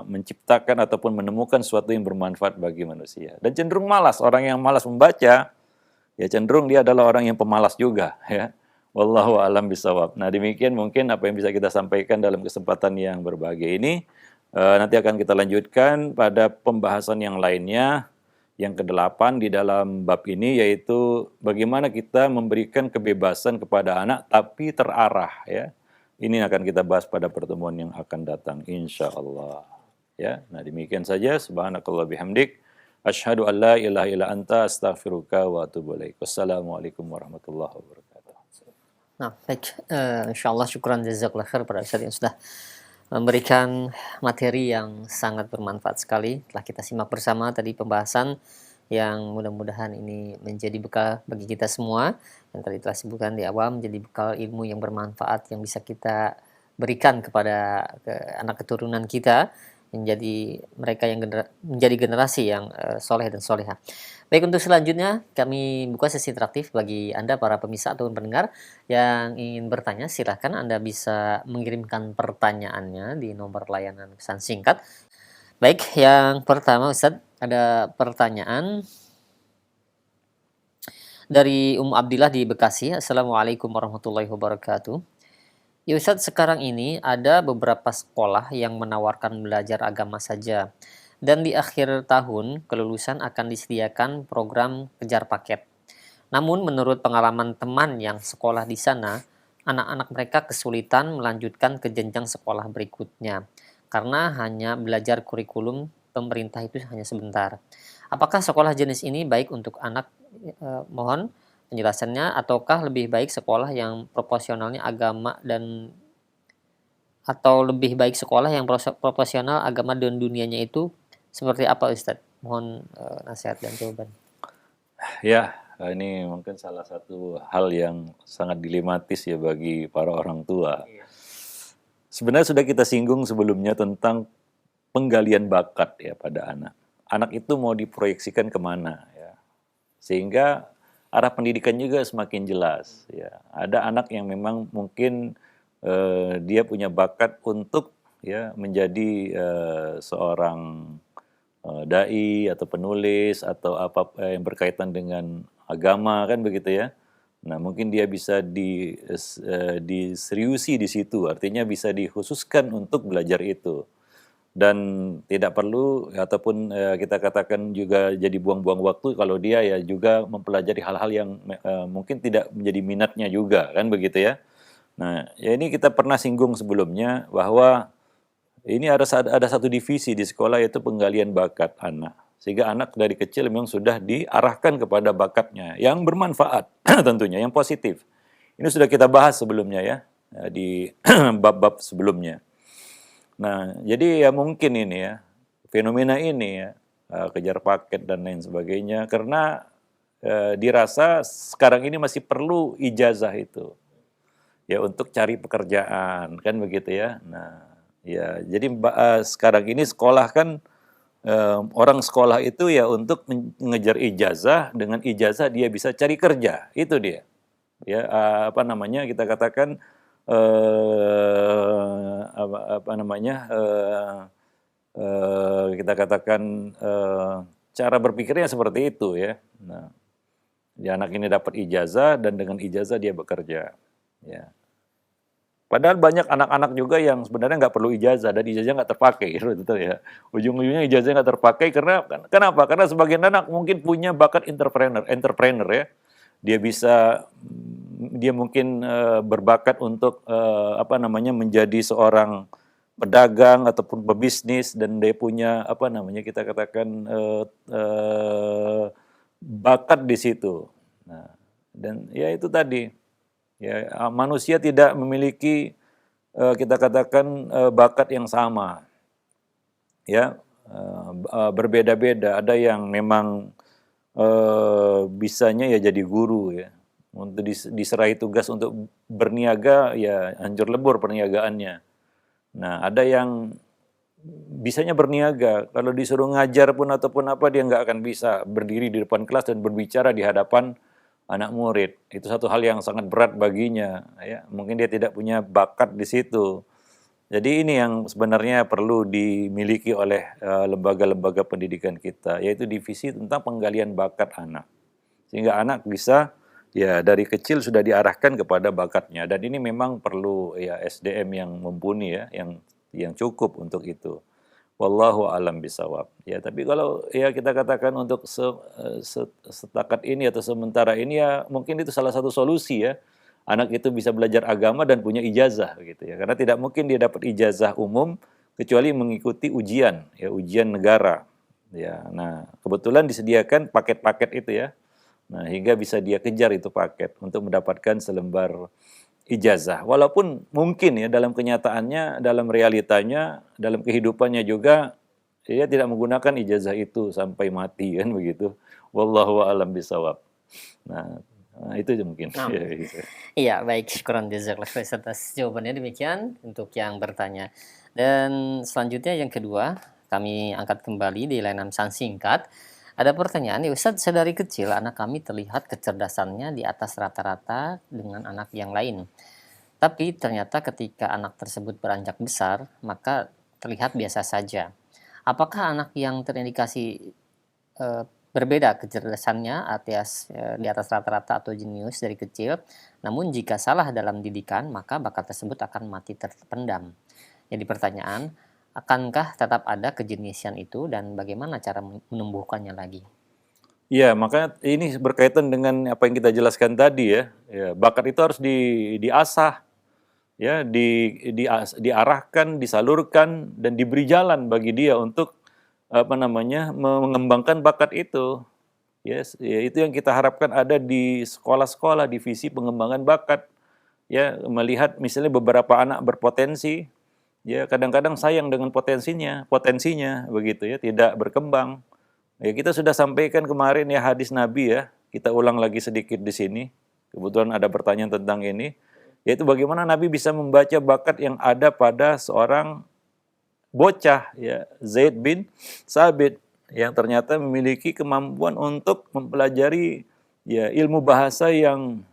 menciptakan ataupun menemukan sesuatu yang bermanfaat bagi manusia. Dan cenderung malas, orang yang malas membaca, ya cenderung dia adalah orang yang pemalas juga. Ya. Wallahu a'lam bishawab. Nah demikian mungkin apa yang bisa kita sampaikan dalam kesempatan yang berbahagia ini. Nanti akan kita lanjutkan pada pembahasan yang lainnya, yang ke-8 di dalam bab ini, yaitu bagaimana kita memberikan kebebasan kepada anak tapi terarah, ya. Ini akan kita bahas pada pertemuan yang akan datang insyaallah. Ya, nah demikian saja. Subhanakallah bihamdik. Asyhadu an la ilaha illa anta astaghfiruka wa atubu ilaik. Wassalamualaikum warahmatullahi wabarakatuh. Nah, baik. Insyaallah syukran jazakallah khair pada Ustaz yang sudah memberikan materi yang sangat bermanfaat sekali. Telah kita simak bersama tadi pembahasan yang mudah-mudahan ini menjadi bekal bagi kita semua yang tadi telah sebutkan di awal, menjadi bekal ilmu yang bermanfaat yang bisa kita berikan kepada anak keturunan kita, menjadi mereka yang menjadi generasi yang soleh dan soleha. Baik, untuk selanjutnya kami buka sesi interaktif bagi Anda para pemirsa ataupun pendengar yang ingin bertanya. Silahkan Anda bisa mengirimkan pertanyaannya di nomor layanan pesan singkat Baik, yang pertama Ustadz, ada pertanyaan dari Abdillah di Bekasi. Assalamualaikum warahmatullahi wabarakatuh. Ya Ustadz, sekarang ini ada beberapa sekolah yang menawarkan belajar agama saja. Dan di akhir tahun, kelulusan akan disediakan program kejar paket. Namun menurut pengalaman teman yang sekolah di sana, anak-anak mereka kesulitan melanjutkan ke jenjang sekolah berikutnya karena hanya belajar kurikulum pemerintah itu hanya sebentar. Apakah sekolah jenis ini baik untuk anak? Mohon penjelasannya, ataukah lebih baik sekolah yang proporsionalnya agama dan atau lebih baik sekolah yang proporsional agama dan dunianya itu seperti apa Ustadz? Mohon nasihat dan jawaban. Ya, ini mungkin salah satu hal yang sangat dilematis ya bagi para orang tua. Sebenarnya sudah kita singgung sebelumnya tentang penggalian bakat ya pada anak. Anak itu mau diproyeksikan kemana ya, sehingga arah pendidikan juga semakin jelas ya. Ada anak yang memang mungkin dia punya bakat untuk ya menjadi seorang dai atau penulis atau apa yang berkaitan dengan agama kan begitu ya. Nah, mungkin dia bisa diseriusi di situ, artinya bisa dikhususkan untuk belajar itu. Dan tidak perlu ataupun kita katakan juga jadi buang-buang waktu kalau dia ya juga mempelajari hal-hal yang mungkin tidak menjadi minatnya juga kan begitu ya. Nah, ya ini kita pernah singgung sebelumnya bahwa ini ada satu divisi di sekolah yaitu penggalian bakat anak. Sehingga anak dari kecil memang sudah diarahkan kepada bakatnya yang bermanfaat tentunya, yang positif. Ini sudah kita bahas sebelumnya ya di bab-bab sebelumnya. Nah, jadi ya mungkin ini ya fenomena ini ya kejar paket dan lain sebagainya karena dirasa sekarang ini masih perlu ijazah itu ya untuk cari pekerjaan kan begitu ya. Nah, ya jadi sekarang ini sekolah kan orang sekolah itu ya untuk mengejar ijazah, dengan ijazah dia bisa cari kerja, itu dia. Ya apa namanya kita katakan apa namanya kita katakan cara berpikirnya seperti itu ya. Nah, ya anak ini dapat ijazah dan dengan ijazah dia bekerja. Ya. Padahal banyak anak-anak juga yang sebenarnya nggak perlu ijazah dan ijazah nggak terpakai, gitu ya. Ujung-ujungnya ijazah nggak terpakai karena kenapa? Karena sebagian anak mungkin punya bakat entrepreneur ya. Dia bisa, dia mungkin berbakat untuk apa namanya menjadi seorang pedagang ataupun pebisnis dan dia punya apa namanya kita katakan bakat di situ. Nah, dan ya itu tadi. Ya, manusia tidak memiliki kita katakan bakat yang sama, ya berbeda-beda. Ada yang memang bisanya ya jadi guru ya, untuk diserahi tugas untuk berniaga ya hancur lebur perniagaannya. Nah, ada yang bisanya berniaga, kalau disuruh ngajar pun ataupun apa dia nggak akan bisa berdiri di depan kelas dan berbicara di hadapan anak murid. Itu satu hal yang sangat berat baginya ya. Mungkin dia tidak punya bakat di situ. Jadi ini yang sebenarnya perlu dimiliki oleh lembaga-lembaga pendidikan kita, yaitu divisi tentang penggalian bakat anak. Sehingga anak bisa ya dari kecil sudah diarahkan kepada bakatnya, dan ini memang perlu ya SDM yang mumpuni ya, yang cukup untuk itu. Wallahu alam bisawab. Ya, tapi kalau ya kita katakan untuk setakat ini atau sementara ini ya mungkin itu salah satu solusi ya. Anak itu bisa belajar agama dan punya ijazah gitu ya. Karena tidak mungkin dia dapat ijazah umum kecuali mengikuti ujian ya, ujian negara. Ya, nah kebetulan disediakan paket-paket itu ya. Nah, hingga bisa dia kejar itu paket untuk mendapatkan selembar ijazah. Walaupun mungkin ya dalam kenyataannya, dalam realitanya, dalam kehidupannya juga dia tidak menggunakan ijazah itu sampai mati kan begitu. Wallahu a'lam bishawab. Nah, itu aja mungkin. Nah, Ya, gitu. iya baik, syukuran jazakallah khair atas jawabannya demikian untuk yang bertanya. Dan selanjutnya yang kedua, kami angkat kembali di layanan pesan singkat. Ada pertanyaan, ya Ustadz, sedari kecil anak kami terlihat kecerdasannya di atas rata-rata dengan anak yang lain. Tapi ternyata ketika anak tersebut beranjak besar, maka terlihat biasa saja. Apakah anak yang terindikasi berbeda kecerdasannya di atas rata-rata atau jenius dari kecil, namun jika salah dalam didikan, maka bakat tersebut akan mati terpendam. Jadi pertanyaan, akankah tetap ada kejeniusan itu dan bagaimana cara menumbuhkannya lagi? Iya, makanya ini berkaitan dengan apa yang kita jelaskan tadi ya. Ya, bakat itu harus diasah, ya, diarahkan, disalurkan dan diberi jalan bagi dia untuk apa namanya mengembangkan bakat itu. Yes, ya, itu yang kita harapkan ada di sekolah-sekolah, divisi pengembangan bakat. Ya, melihat misalnya beberapa anak berpotensi, ya kadang-kadang sayang dengan potensinya begitu ya, tidak berkembang. Ya, kita sudah sampaikan kemarin ya hadis Nabi ya, kita ulang lagi sedikit di sini. Kebetulan ada pertanyaan tentang ini, yaitu bagaimana Nabi bisa membaca bakat yang ada pada seorang bocah ya, Zaid bin Sabit, yang ternyata memiliki kemampuan untuk mempelajari ya ilmu bahasa yang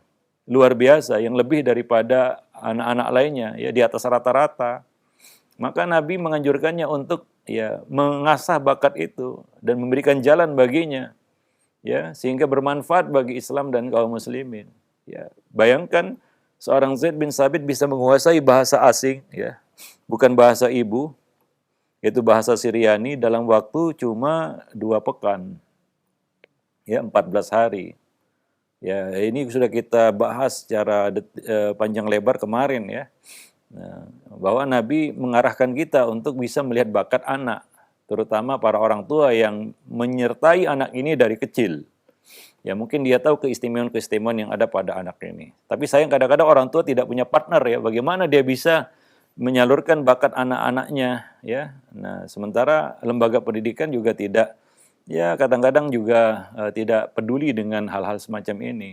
luar biasa, yang lebih daripada anak-anak lainnya ya, di atas rata-rata. Maka Nabi menganjurkannya untuk ya mengasah bakat itu dan memberikan jalan baginya ya, sehingga bermanfaat bagi Islam dan kaum muslimin. Ya, bayangkan seorang Zaid bin Sabit bisa menguasai bahasa asing ya, bukan bahasa ibu, yaitu bahasa Syriani dalam waktu cuma 2 pekan, ya 14 hari. Ya, ini sudah kita bahas secara panjang lebar kemarin ya. Nah, bahwa Nabi mengarahkan kita untuk bisa melihat bakat anak, terutama para orang tua yang menyertai anak ini dari kecil. Ya mungkin dia tahu keistimewaan-keistimewaan yang ada pada anak ini. Tapi sayang kadang-kadang orang tua tidak punya partner ya. Bagaimana dia bisa menyalurkan bakat anak-anaknya ya. Nah, sementara lembaga pendidikan juga tidak, ya kadang-kadang juga tidak peduli dengan hal-hal semacam ini.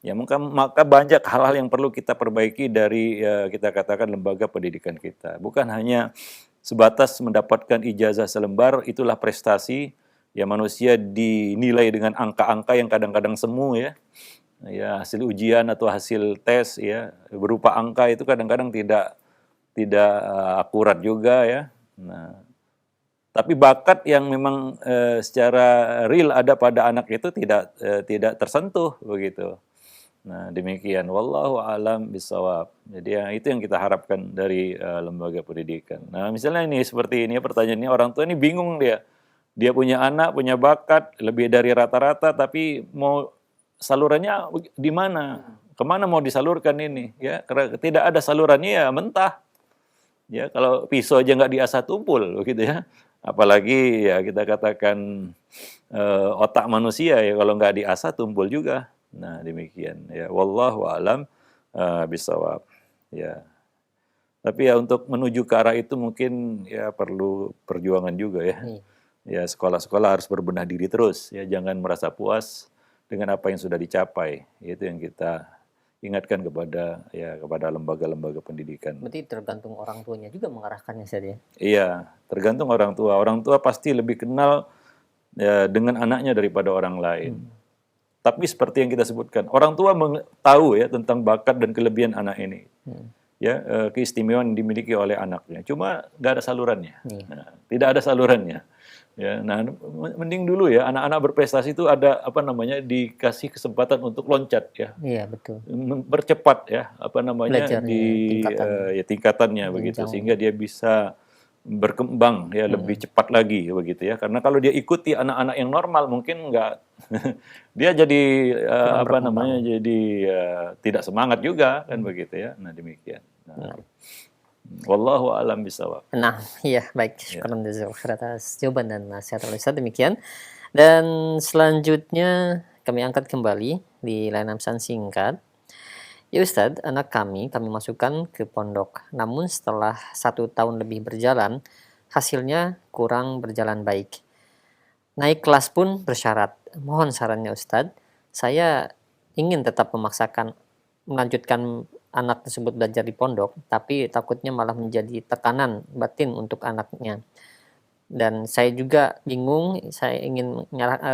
Ya maka banyak hal-hal yang perlu kita perbaiki dari kita katakan lembaga pendidikan kita. Bukan hanya sebatas mendapatkan ijazah selembar, itulah prestasi. Ya manusia dinilai dengan angka-angka yang kadang-kadang semu ya. Ya hasil ujian atau hasil tes ya berupa angka itu kadang-kadang tidak akurat juga ya. Nah, tapi bakat yang memang secara real ada pada anak itu tidak tersentuh begitu. Nah, demikian wallahu alam bisawab. Jadi ya, itu yang kita harapkan dari lembaga pendidikan. Nah, misalnya ini seperti ini pertanyaannya, orang tua ini bingung dia. Dia punya anak, punya bakat lebih dari rata-rata, tapi mau salurannya di mana? Kemana mau disalurkan ini? Ya, karena tidak ada salurannya ya mentah. Ya, kalau pisau aja nggak diasah tumpul, begitu ya. Apalagi ya kita katakan otak manusia ya kalau nggak diasah tumpul juga. Nah, demikian ya. Wallahu alam bisawab. Ya. Tapi ya untuk menuju ke arah itu mungkin ya perlu perjuangan juga ya. Ya, sekolah-sekolah harus berbenah diri terus ya, jangan merasa puas dengan apa yang sudah dicapai. Itu yang kita ingatkan kepada lembaga-lembaga pendidikan. Berarti tergantung orang tuanya juga mengarahkannya saja. Iya, tergantung orang tua. Orang tua pasti lebih kenal ya, dengan anaknya daripada orang lain. Tapi seperti yang kita sebutkan, orang tua tahu ya tentang bakat dan kelebihan anak ini. Ya, keistimewaan yang dimiliki oleh anaknya. Cuma nggak ada salurannya. Nah, tidak ada salurannya. Ya, nah mending dulu ya anak-anak berprestasi itu ada apa namanya dikasih kesempatan untuk loncat ya. Iya, betul. Mempercepat ya apa namanya Belajarnya, tingkatannya begitu sehingga dia bisa berkembang ya lebih cepat lagi begitu ya. Karena kalau dia ikuti anak-anak yang normal mungkin nggak dia jadi apa namanya jadi tidak semangat juga kan begitu ya. Nah, demikian. Nah, wallahu a'lam bishawab. Nah, iya baik. Syukran jazakallahu atas jawaban dan nasihat Ustaz demikian. Dan selanjutnya kami angkat kembali di layanan pesan singkat. Ya Ustadz, anak kami masukkan ke pondok. Namun setelah 1 tahun lebih berjalan, hasilnya kurang berjalan baik. Naik kelas pun bersyarat. Mohon sarannya Ustadz. Saya ingin tetap melanjutkan anak tersebut belajar di pondok, tapi takutnya malah menjadi tekanan batin untuk anaknya. Dan saya juga bingung, saya ingin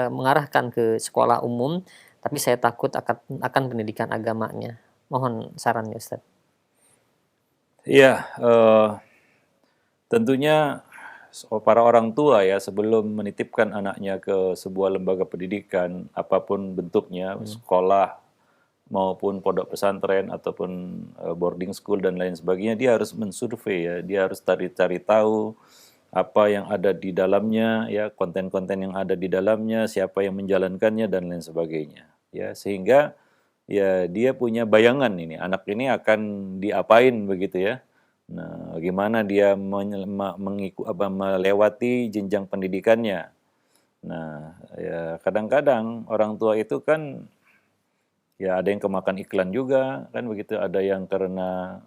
mengarahkan ke sekolah umum, tapi saya takut akan pendidikan agamanya. Mohon sarannya Ustaz. Iya, tentunya para orang tua ya sebelum menitipkan anaknya ke sebuah lembaga pendidikan apapun bentuknya, sekolah maupun pondok pesantren ataupun boarding school dan lain sebagainya, dia harus mensurvei ya, dia harus cari tahu apa yang ada di dalamnya ya, konten-konten yang ada di dalamnya, siapa yang menjalankannya dan lain sebagainya ya, sehingga ya dia punya bayangan ini anak ini akan diapain begitu ya. Nah, bagaimana dia melewati jenjang pendidikannya. Nah, ya kadang-kadang orang tua itu kan ya ada yang kemakan iklan juga kan begitu, ada yang karena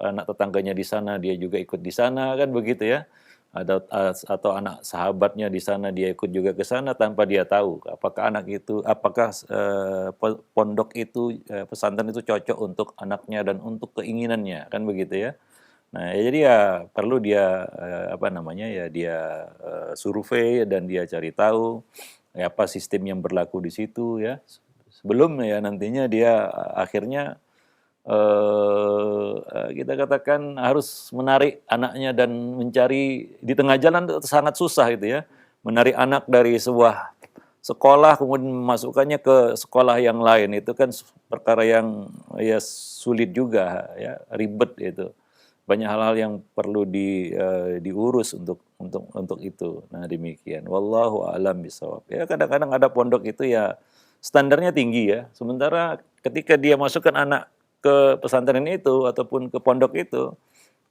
anak tetangganya di sana dia juga ikut di sana kan begitu ya. Ada atau anak sahabatnya di sana dia ikut juga ke sana tanpa dia tahu apakah anak itu apakah pondok itu pesantren itu cocok untuk anaknya dan untuk keinginannya kan begitu ya. Nah, ya jadi ya perlu dia apa namanya ya dia survei dan dia cari tahu ya, apa sistem yang berlaku di situ ya. Sebelum ya nantinya dia akhirnya kita katakan harus menarik anaknya dan mencari di tengah jalan itu sangat susah itu ya. Menarik anak dari sebuah sekolah kemudian memasukkannya ke sekolah yang lain itu kan perkara yang ya sulit juga ya, ribet itu. Banyak hal-hal yang perlu diurus untuk itu. Nah, demikian. Wallahu a'lam bishawab. Ya kadang-kadang ada pondok itu ya standarnya tinggi ya. Sementara ketika dia masukkan anak ke pesantren itu ataupun ke pondok itu,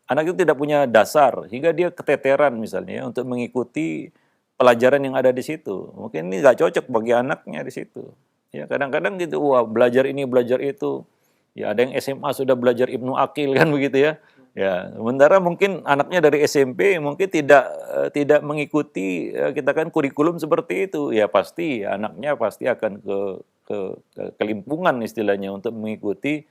anak itu tidak punya dasar hingga dia keteteran misalnya ya, untuk mengikuti pelajaran yang ada di situ. Mungkin ini nggak cocok bagi anaknya di situ. Ya kadang-kadang gitu, wah belajar ini belajar itu. Ya ada yang SMA sudah belajar Ibnu Aqil kan begitu ya. Ya, sementara mungkin anaknya dari SMP mungkin tidak mengikuti kita kan kurikulum seperti itu. Ya pasti anaknya pasti akan ke kelimpungan istilahnya untuk mengikuti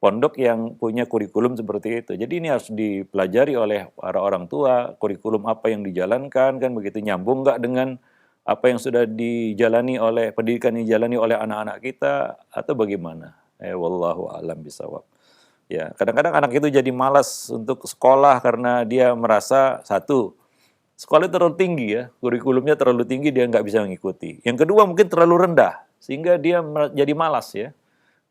pondok yang punya kurikulum seperti itu. Jadi ini harus dipelajari oleh para orang tua, kurikulum apa yang dijalankan kan begitu, nyambung nggak dengan apa yang sudah dijalani oleh pendidikan yang dijalani oleh anak-anak kita atau bagaimana? Wallahu a'lam bishawab. Ya, kadang-kadang anak itu jadi malas untuk sekolah karena dia merasa satu, sekolah terlalu tinggi ya, kurikulumnya terlalu tinggi dia nggak bisa mengikuti. Yang kedua mungkin terlalu rendah sehingga dia jadi malas ya.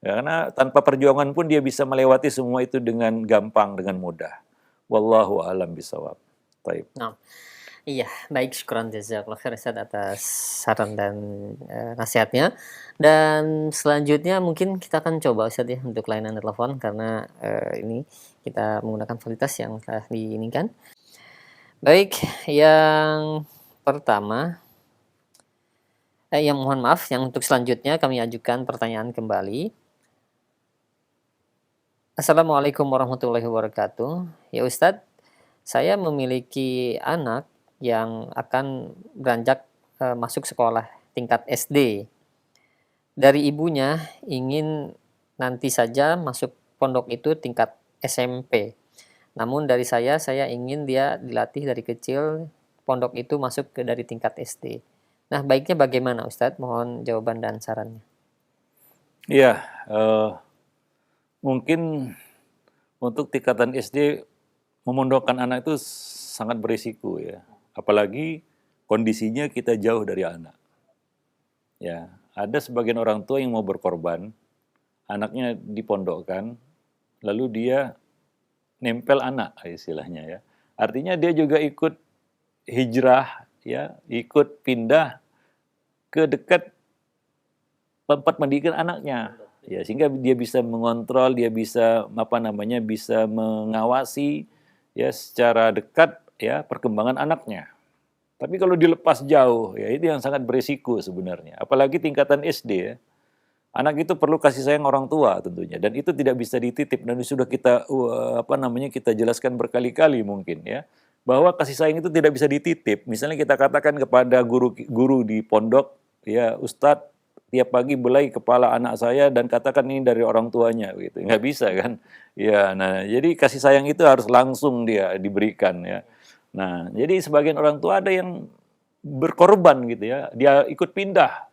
Ya, karena tanpa perjuangan pun dia bisa melewati semua itu dengan gampang, dengan mudah. Wallahu a'lam bishawab. Baik. Nah, iya, baik, syukran jazakallah khair Ustaz atas saran dan nasihatnya. Dan selanjutnya mungkin kita akan coba Ustaz ya untuk layanan telepon karena ini kita menggunakan fasilitas yang telah diinginkan. Baik, yang pertama, yang mohon maaf, yang untuk selanjutnya kami ajukan pertanyaan kembali. Assalamualaikum warahmatullahi wabarakatuh. Ya Ustadz, saya memiliki anak yang akan beranjak masuk sekolah tingkat SD. Dari ibunya ingin nanti saja masuk pondok itu tingkat SMP. Namun dari saya ingin dia dilatih dari kecil pondok itu masuk dari tingkat SD. Nah, baiknya bagaimana Ustadz? Mohon jawaban dan sarannya. Iya, mungkin untuk tingkatan SD memondokkan anak itu sangat berisiko ya. Apalagi kondisinya kita jauh dari anak. Ya, ada sebagian orang tua yang mau berkorban, anaknya dipondokkan, lalu dia nempel anak istilahnya ya. Artinya dia juga ikut hijrah ya, ikut pindah ke dekat tempat pendidikan anaknya. Ya, sehingga dia bisa mengontrol, dia bisa bisa mengawasi ya secara dekat ya perkembangan anaknya. Tapi kalau dilepas jauh, ya itu yang sangat berisiko sebenarnya. Apalagi tingkatan SD ya. Anak itu perlu kasih sayang orang tua tentunya, dan itu tidak bisa dititip, dan sudah kita kita jelaskan berkali-kali mungkin ya, bahwa kasih sayang itu tidak bisa dititip. Misalnya kita katakan kepada guru di pondok, ya Ustadz tiap pagi belai kepala anak saya dan katakan ini dari orang tuanya, gitu. Nggak bisa kan? Ya, nah jadi kasih sayang itu harus langsung dia diberikan ya. Nah, jadi sebagian orang tua ada yang berkorban gitu ya, dia ikut pindah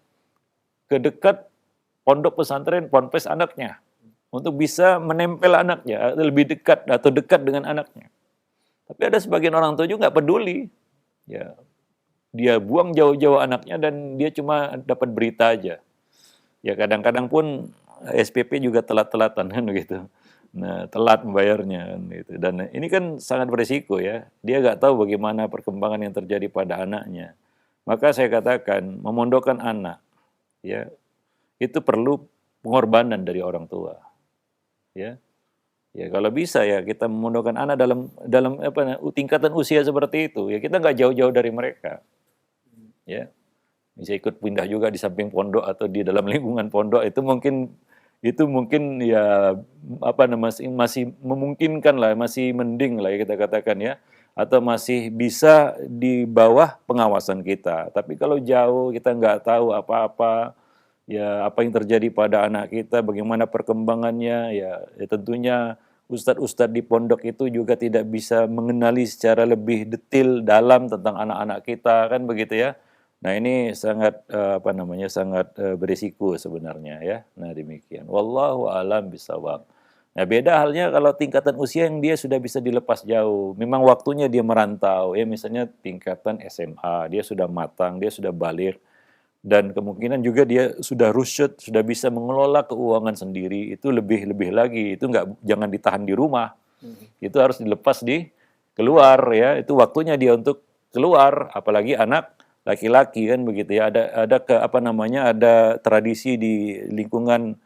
ke dekat pondok pesantren, ponpes anaknya, untuk bisa menempel anaknya, lebih dekat atau dekat dengan anaknya. Tapi ada sebagian orang tua juga nggak peduli, Ya, dia buang jauh-jauh anaknya dan dia cuma dapat berita aja. Ya kadang-kadang pun SPP juga telat-telatan kan begitu. Nah, telat membayarnya kan gitu. Dan ini kan sangat berisiko ya. Dia nggak tahu bagaimana perkembangan yang terjadi pada anaknya. Maka saya katakan memondokkan anak ya itu perlu pengorbanan dari orang tua. Ya. Ya kalau bisa ya kita memondokkan anak dalam dalam apa tingkatan usia seperti itu ya kita nggak jauh-jauh dari mereka. Ya. Bisa ikut pindah juga di samping pondok atau di dalam lingkungan pondok itu mungkin ya apa namanya masih memungkinkan lah, masih mending lah ya kita katakan ya, atau masih bisa di bawah pengawasan kita. Tapi kalau jauh kita nggak tahu apa-apa, ya apa yang terjadi pada anak kita, bagaimana perkembangannya, ya tentunya ustadz-ustadz di pondok itu juga tidak bisa mengenali secara lebih detail dalam tentang anak-anak kita kan begitu ya. Nah ini sangat apa namanya sangat berisiko sebenarnya ya. Nah demikian. Wallahu a'lam bishawab. Nah beda halnya kalau tingkatan usia yang dia sudah bisa dilepas jauh. Memang waktunya dia merantau ya misalnya tingkatan SMA, dia sudah matang, dia sudah balik dan kemungkinan juga dia sudah rusyad, sudah bisa mengelola keuangan sendiri. Itu lebih lagi. Itu jangan ditahan di rumah. Itu harus dilepas di keluar ya. Itu waktunya dia untuk keluar apalagi anak laki-laki kan begitu ya ada apa namanya ada tradisi di lingkungan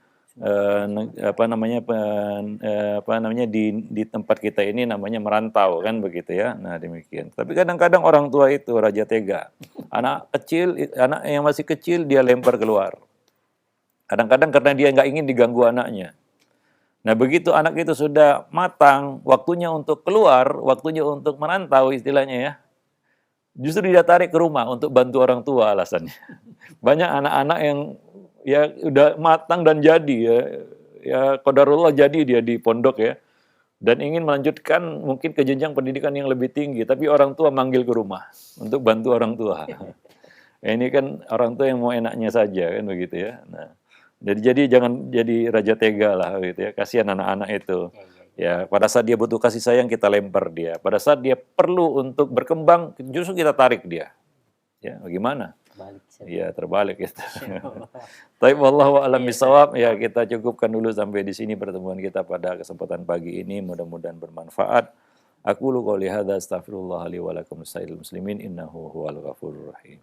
apa namanya di tempat kita ini namanya merantau kan begitu ya. Nah demikian. Tapi kadang-kadang orang tua itu raja tega. Anak kecil, anak yang masih kecil dia lempar keluar. Kadang-kadang karena dia nggak ingin diganggu anaknya. Nah begitu anak itu sudah matang, waktunya untuk keluar, waktunya untuk merantau istilahnya ya. Justru dia tarik ke rumah untuk bantu orang tua alasannya. Banyak anak-anak yang ya udah matang dan jadi ya, ya qadarullah jadi dia di pondok ya. Dan ingin melanjutkan mungkin ke jenjang pendidikan yang lebih tinggi, tapi orang tua manggil ke rumah untuk bantu orang tua. Ini kan orang tua yang mau enaknya saja kan begitu ya. Nah, jadi jangan jadi raja tega lah gitu ya. Kasihan anak-anak itu. Ya, pada saat dia butuh kasih sayang kita lempar dia. Pada saat dia perlu untuk berkembang justru kita tarik dia. Ya, bagaimana? Iya, terbalik gitu. Tapi wallahu a'lam bishawab ya kita cukupkan dulu sampai di sini pertemuan kita pada kesempatan pagi ini mudah-mudahan bermanfaat. Aku qouli hadza astaghfirullah li wa lakum muslimin innahu huwal ghafurur rahim.